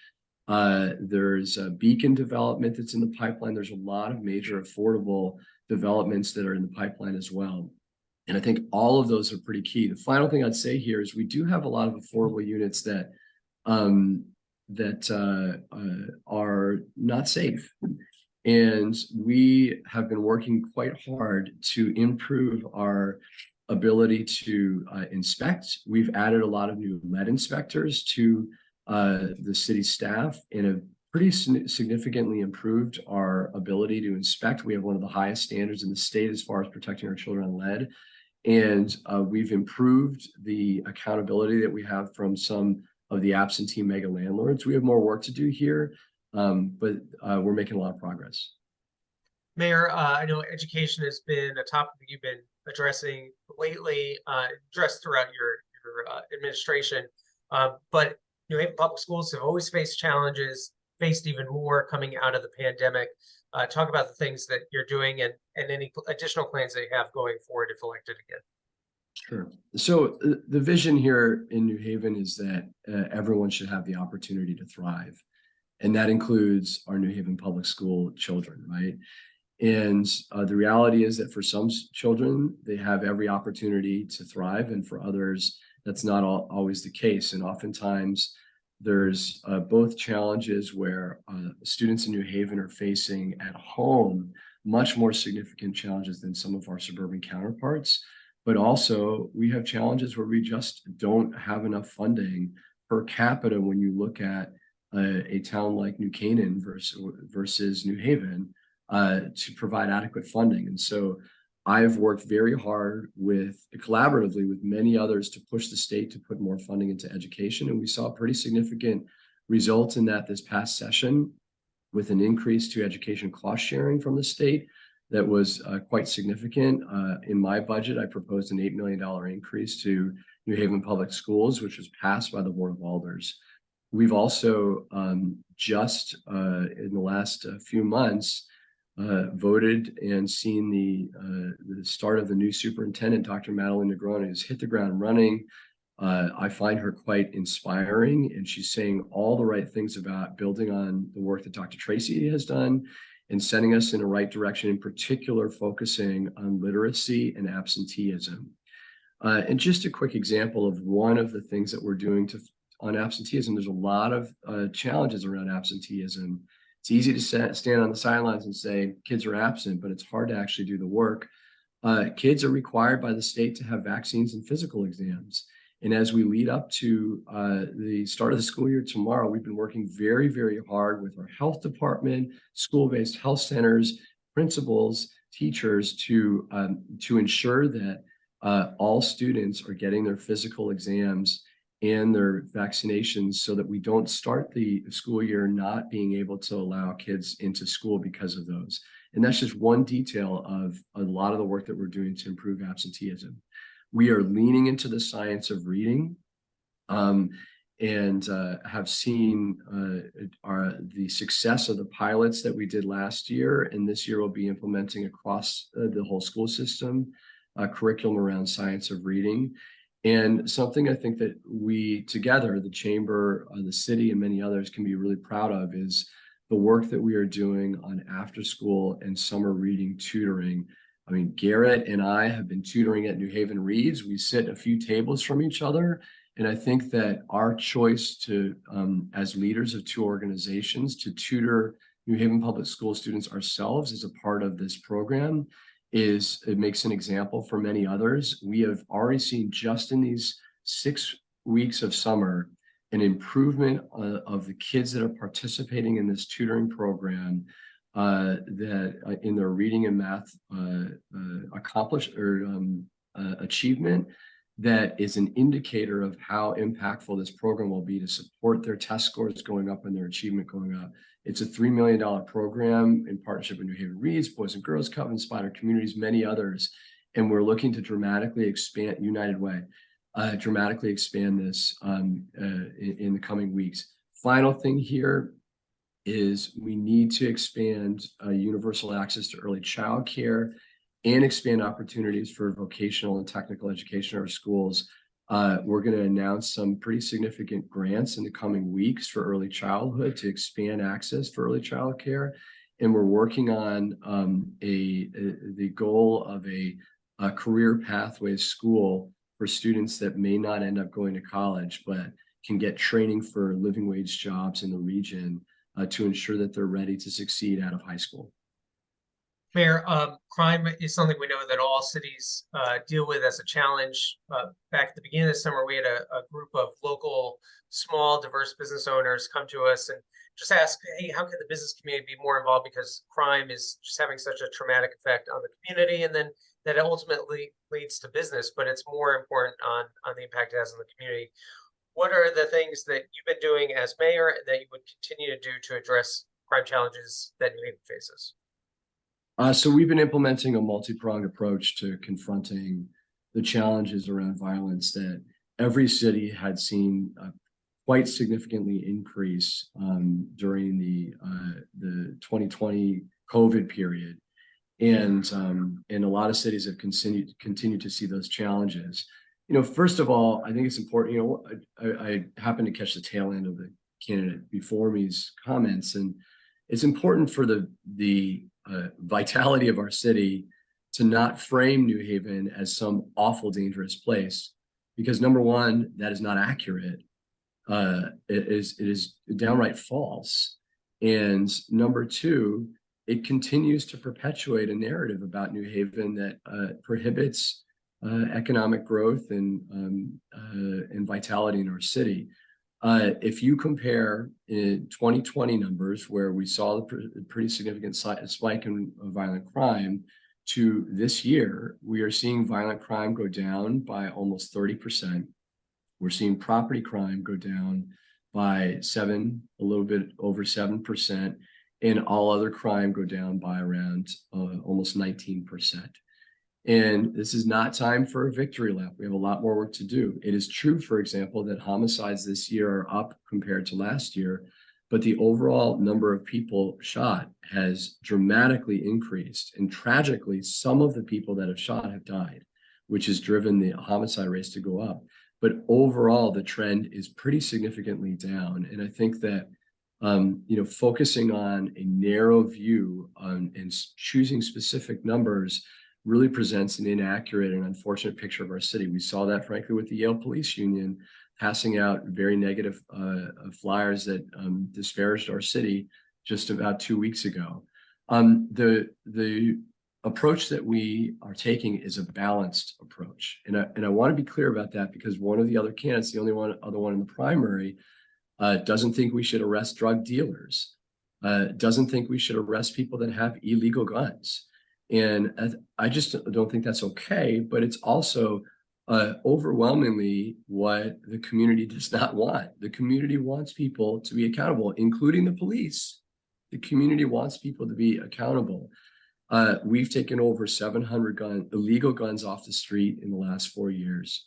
There's a Beacon Development that's in the pipeline. There's a lot of major affordable developments that are in the pipeline as well. And I think all of those are pretty key. The final thing I'd say here is we do have a lot of affordable units that are not safe. And we have been working quite hard to improve our ability to inspect. We've added a lot of new lead inspectors to the city staff and have pretty significantly improved our ability to inspect. We have one of the highest standards in the state as far as protecting our children on lead. And we've improved the accountability that we have from some of the absentee mega landlords. We have more work to do here, but we're making a lot of progress. Mayor, I know education has been a topic that you've been addressing lately, addressed throughout your administration. But New Haven Public Schools have always faced challenges, faced even more coming out of the pandemic. Talk about the things that you're doing and any additional plans that you have going forward if elected again. Sure. So the vision here in New Haven is that everyone should have the opportunity to thrive. And that includes our New Haven Public School children, right? And the reality is that for some children, they have every opportunity to thrive. And for others, that's not always the case. And oftentimes there's both challenges where students in New Haven are facing at home much more significant challenges than some of our suburban counterparts. But also we have challenges where we just don't have enough funding per capita when you look at a town like New Canaan versus New Haven to provide adequate funding. And so I've worked very hard collaboratively with many others to push the state to put more funding into education. And we saw pretty significant results in that this past session with an increase to education cost sharing from the state that was quite significant. In my budget, I proposed an $8 million increase to New Haven Public Schools, which was passed by the Board of Alders. We've also just in the last few months voted and seen the start of the new superintendent, Dr. Madeline Negroni, who's hit the ground running. I find her quite inspiring, and she's saying all the right things about building on the work that Dr. Tracy has done and sending us in the right direction, in particular, focusing on literacy and absenteeism. And just a quick example of one of the things that we're doing on absenteeism. There's a lot of challenges around absenteeism. It's easy to stand on the sidelines and say kids are absent, but it's hard to actually do the work. Kids are required by the state to have vaccines and physical exams. And as we lead up to the start of the school year tomorrow, we've been working very, very hard with our health department, school-based health centers, principals, teachers to ensure that all students are getting their physical exams and their vaccinations so that we don't start the school year not being able to allow kids into school because of those. And that's just one detail of a lot of the work that we're doing to improve absenteeism. We are leaning into the science of reading and have seen the success of the pilots that we did last year. And this year we'll be implementing across the whole school system curriculum around science of reading. And something I think that we together, the chamber, the city, and many others can be really proud of is the work that we are doing on after school and summer reading tutoring. I mean, Garrett and I have been tutoring at New Haven Reads. We sit a few tables from each other. And I think that our choice to, as leaders of two organizations, to tutor New Haven Public School students ourselves as a part of this program it makes an example for many others. We have already seen just in these 6 weeks of summer an improvement of the kids that are participating in this tutoring program that in their reading and math achievement that is an indicator of how impactful this program will be to support their test scores going up and their achievement going up. It's a $3 million program in partnership with New Haven Reads, Boys and Girls Club, Inspired Communities, many others. And we're looking to dramatically expand, United Way, dramatically expand this in the coming weeks. Final thing here is we need to expand universal access to early child care and expand opportunities for vocational and technical education in our schools. We're going to announce some pretty significant grants in the coming weeks for early childhood to expand access for early child care. And we're working on the goal of a career pathway school for students that may not end up going to college, but can get training for living wage jobs in the region to ensure that they're ready to succeed out of high school. Mayor, crime is something we know that all cities deal with as a challenge. Back at the beginning of the summer, we had a group of local, small, diverse business owners come to us and just ask, hey, how can the business community be more involved? Because crime is just having such a traumatic effect on the community, and then that ultimately leads to business, but it's more important on the impact it has on the community. What are the things that you've been doing as mayor and that you would continue to do to address crime challenges that New Haven faces? So we've been implementing a multi-pronged approach to confronting the challenges around violence that every city had seen quite significantly increase during the 2020 COVID period. And a lot of cities have continued to see those challenges. First of all, I think it's important, I happened to catch the tail end of the candidate before me's comments, and it's important for the vitality of our city to not frame New Haven as some awful, dangerous place, because number one, that is not accurate. It is downright false. And number two, it continues to perpetuate a narrative about New Haven that prohibits economic growth and vitality in our city. If you compare in 2020 numbers, where we saw a pretty significant spike in violent crime, to this year, we are seeing violent crime go down by almost 30%. We're seeing property crime go down by a little bit over 7%, and all other crime go down by around almost 19%. And this is not time for a victory lap. We have a lot more work to do. It is true, for example, that homicides this year are up compared to last year, but the overall number of people shot has dramatically increased. And tragically, some of the people that have shot have died, which has driven the homicide rates to go up. But overall, the trend is pretty significantly down. And I think that focusing on a narrow view and choosing specific numbers really presents an inaccurate and unfortunate picture of our city. We saw that, frankly, with the Yale Police Union passing out very negative flyers that disparaged our city just about 2 weeks ago. The approach that we are taking is a balanced approach. And I want to be clear about that, other one in the primary, doesn't think we should arrest drug dealers, doesn't think we should arrest people that have illegal guns. And I just don't think that's okay, but it's also overwhelmingly what the community does not want. The community wants people to be accountable, including the police. The community wants people to be accountable. We've taken over 700 illegal guns off the street in the last 4 years.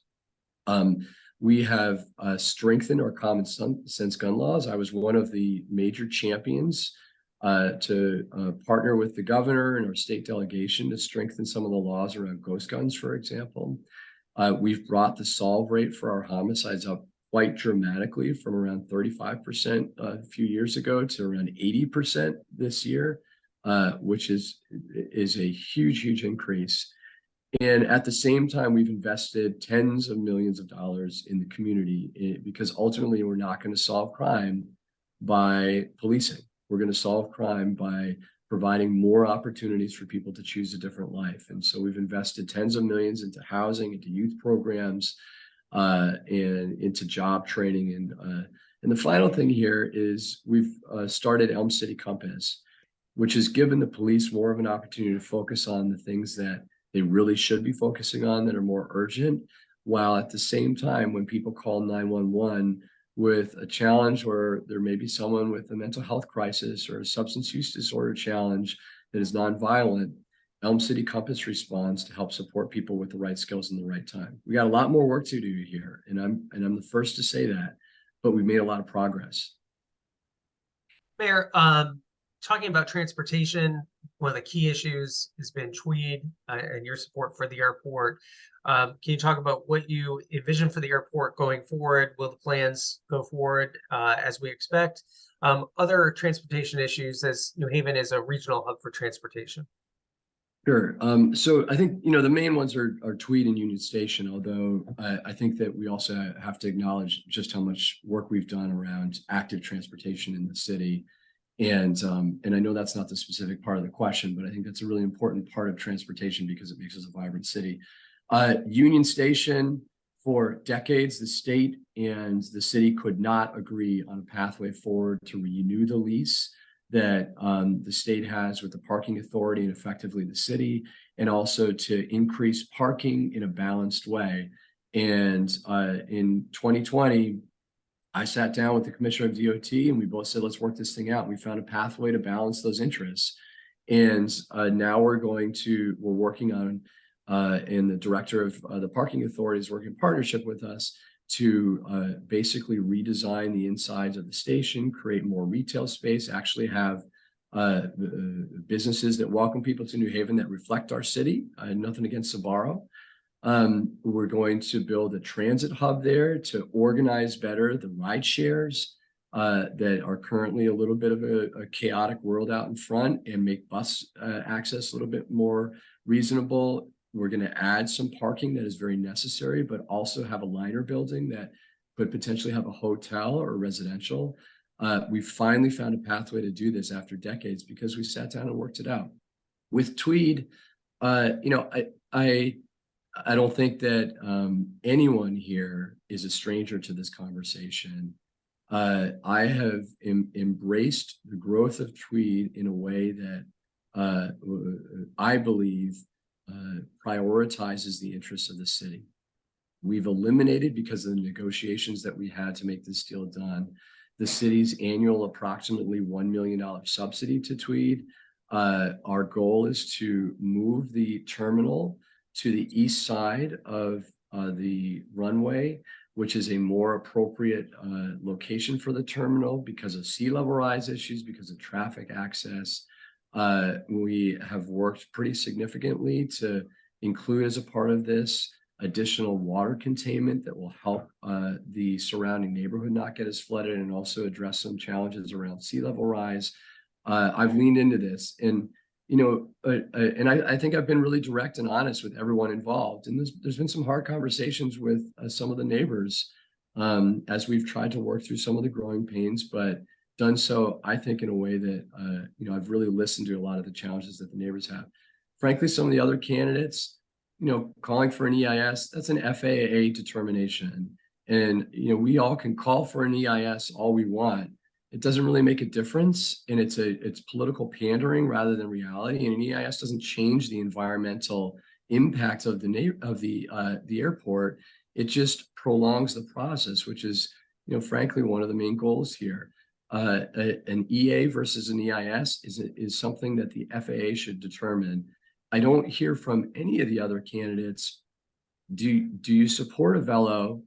We have strengthened our common sense gun laws. I was one of the major champions to partner with the governor and our state delegation to strengthen some of the laws around ghost guns, for example. We've brought the solve rate for our homicides up quite dramatically, from around 35% a few years ago to around 80% this year, which is a huge increase. And at the same time, we've invested tens of millions of dollars in the community, because ultimately we're not going to solve crime by policing. We're going to solve crime by providing more opportunities for people to choose a different life. And so we've invested tens of millions into housing, into youth programs, and into job training. And the final thing here is we've started Elm City Compass, which has given the police more of an opportunity to focus on the things that they really should be focusing on that are more urgent, while at the same time, when people call 911 with a challenge where there may be someone with a mental health crisis or a substance use disorder challenge that is nonviolent, Elm City Compass responds to help support people with the right skills in the right time. We got a lot more work to do here, and I'm the first to say that, but we've made a lot of progress. Mayor, talking about transportation, one of the key issues has been Tweed and your support for the airport. Can you talk about what you envision for the airport going forward? Will the plans go forward as we expect? Other transportation issues, as New Haven is a regional hub for transportation. Sure. So I think, the main ones are Tweed and Union Station, although I think that we also have to acknowledge just how much work we've done around active transportation in the city. And I know that's not the specific part of the question, but I think that's a really important part of transportation because it makes us a vibrant city. Union Station, For decades, the state and the city could not agree on a pathway forward to renew the lease that the state has with the parking authority and effectively the city, and also to increase parking in a balanced way. And in 2020, I sat down with the commissioner of DOT and we both said, let's work this thing out. We found a pathway to balance those interests. And now we're working on, and the director of the parking authority is working in partnership with us to basically redesign the insides of the station, create more retail space, actually have businesses that welcome people to New Haven that reflect our city. Nothing against Sbarro. We're going to build a transit hub there to organize better the ride shares that are currently a little bit of a chaotic world out in front, and make bus access a little bit more reasonable. We're going to add some parking that is very necessary, but also have a liner building that could potentially have a hotel or residential. We finally found a pathway to do this after decades because we sat down and worked it out. With Tweed, I don't think that anyone here is a stranger to this conversation. I have embraced the growth of Tweed in a way that I believe prioritizes the interests of the city. We've eliminated, because of the negotiations that we had to make this deal done, the city's annual approximately $1 million subsidy to Tweed. Our goal is to move the terminal to the east side of the runway, which is a more appropriate location for the terminal because of sea level rise issues, because of traffic access. We have worked pretty significantly to include as a part of this additional water containment that will help the surrounding neighborhood not get as flooded, and also address some challenges around sea level rise. I've leaned into this, and I think I've been really direct and honest with everyone involved. And there's been some hard conversations with some of the neighbors as we've tried to work through some of the growing pains, but done so, I think, in a way that, I've really listened to a lot of the challenges that the neighbors have. Frankly, some of the other candidates, calling for an EIS, that's an FAA determination. And, we all can call for an EIS all we want. It doesn't really make a difference. And it's political pandering rather than reality. And an EIS doesn't change the environmental impact of the airport. It just prolongs the process, which is, frankly, one of the main goals here. An EA versus an EIS is something that the FAA should determine. I don't hear from any of the other candidates, do you support Avello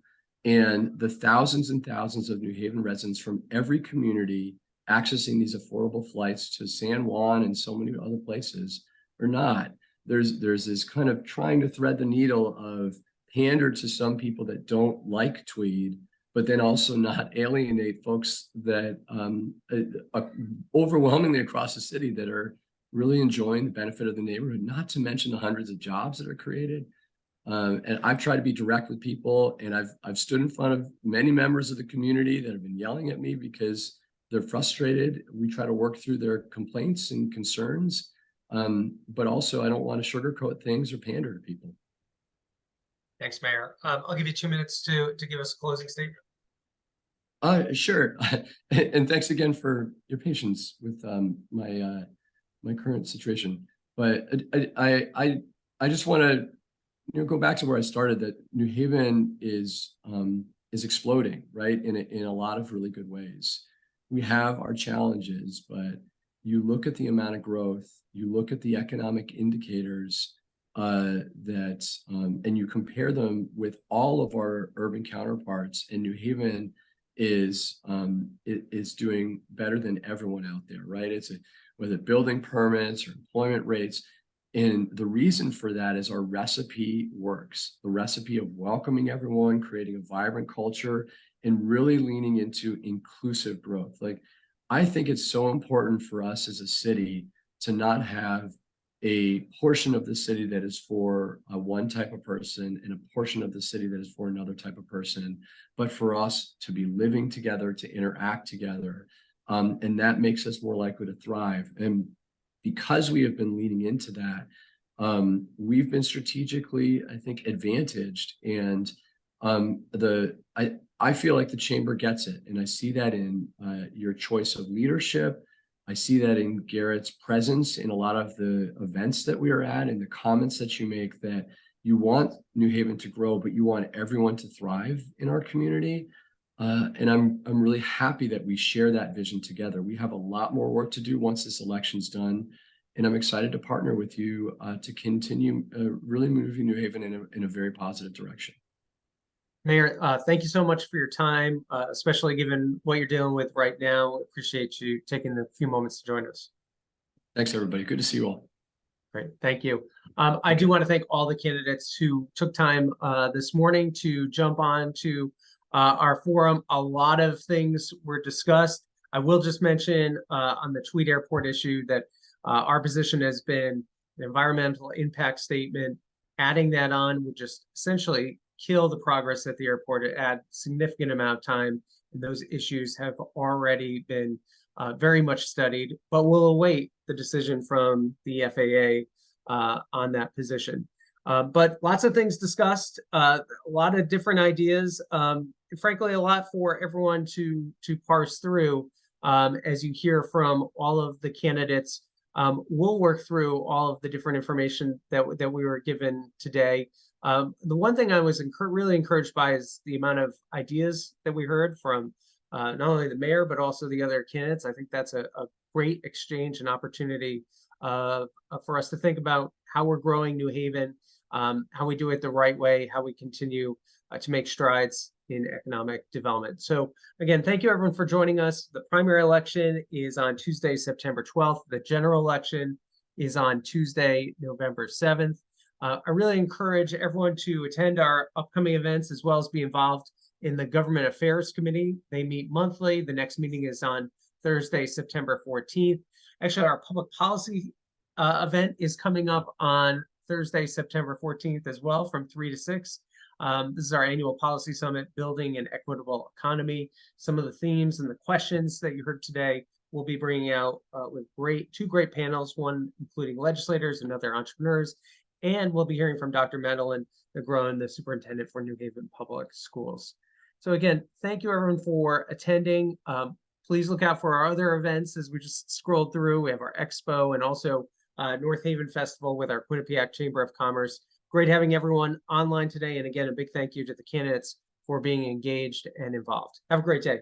and the thousands and thousands of New Haven residents from every community accessing these affordable flights to San Juan and so many other places, or not? There's this kind of trying to thread the needle of pander to some people that don't like Tweed, but then also not alienate folks that overwhelmingly across the city that are really enjoying the benefit of the neighborhood, not to mention the hundreds of jobs that are created. And I've tried to be direct with people, and I've stood in front of many members of the community that have been yelling at me because they're frustrated. We try to work through their complaints and concerns, but also I don't want to sugarcoat things or pander to people. Thanks, Mayor. I'll give you 2 minutes to give us a closing statement. Sure. And thanks again for your patience with my current situation. But I just want to go back to where I started, that New Haven is exploding, right? In a lot of really good ways. We have our challenges, but you look at the amount of growth, you look at the economic indicators and you compare them with all of our urban counterparts, and New Haven is doing better than everyone out there, right? Whether building permits or employment rates. And the reason for that is our recipe works. The recipe of welcoming everyone, creating a vibrant culture, and really leaning into inclusive growth. Like, I think it's so important for us as a city to not have a portion of the city that is for one type of person and a portion of the city that is for another type of person, but for us to be living together, to interact together. And that makes us more likely to thrive. And because we have been leaning into that, we've been strategically, I think, advantaged. And I feel like the chamber gets it, and I see that in your choice of leadership. I see that in Garrett's presence in a lot of the events that we are at, and the comments that you make, that you want New Haven to grow, but you want everyone to thrive in our community. And I'm really happy that we share that vision together. We have a lot more work to do once this election's done, and I'm excited to partner with you to continue really moving New Haven in a very positive direction. Mayor, thank you so much for your time, especially given what you're dealing with right now. Appreciate you taking a few moments to join us. Thanks, everybody. Good to see you all. Great, thank you. I do want to thank all the candidates who took time this morning to jump on to our forum. A lot of things were discussed. I will just mention on the Tweed Airport issue that our position has been an environmental impact statement. Adding that on would just essentially kill the progress at the airport. It add significant amount of time, and those issues have already been very much studied, but we'll await the decision from the FAA on that position. But lots of things discussed, a lot of different ideas, frankly, a lot for everyone to parse through as you hear from all of the candidates. We'll work through all of the different information that we were given today. The one thing I was really encouraged by is the amount of ideas that we heard from not only the mayor, but also the other candidates. I think that's a great exchange and opportunity for us to think about how we're growing New Haven, how we do it the right way, how we continue to make strides in economic development. So again, thank you everyone for joining us. The primary election is on Tuesday, September 12th. The general election is on Tuesday, November 7th. I really encourage everyone to attend our upcoming events, as well as be involved in the Government Affairs Committee. They meet monthly. The next meeting is on Thursday, September 14th. Actually, our public policy event is coming up on Thursday, September 14th as well, from 3 to 6. This is our annual policy summit, Building an Equitable Economy. Some of the themes and the questions that you heard today we'll be bringing out with two great panels, one including legislators and other entrepreneurs. And we'll be hearing from Dr. Madeline Negron, the superintendent for New Haven Public Schools. So again, thank you everyone for attending. Please look out for our other events as we just scrolled through. We have our expo and also North Haven Festival with our Quinnipiac Chamber of Commerce. Great having everyone online today. And again, a big thank you to the candidates for being engaged and involved. Have a great day.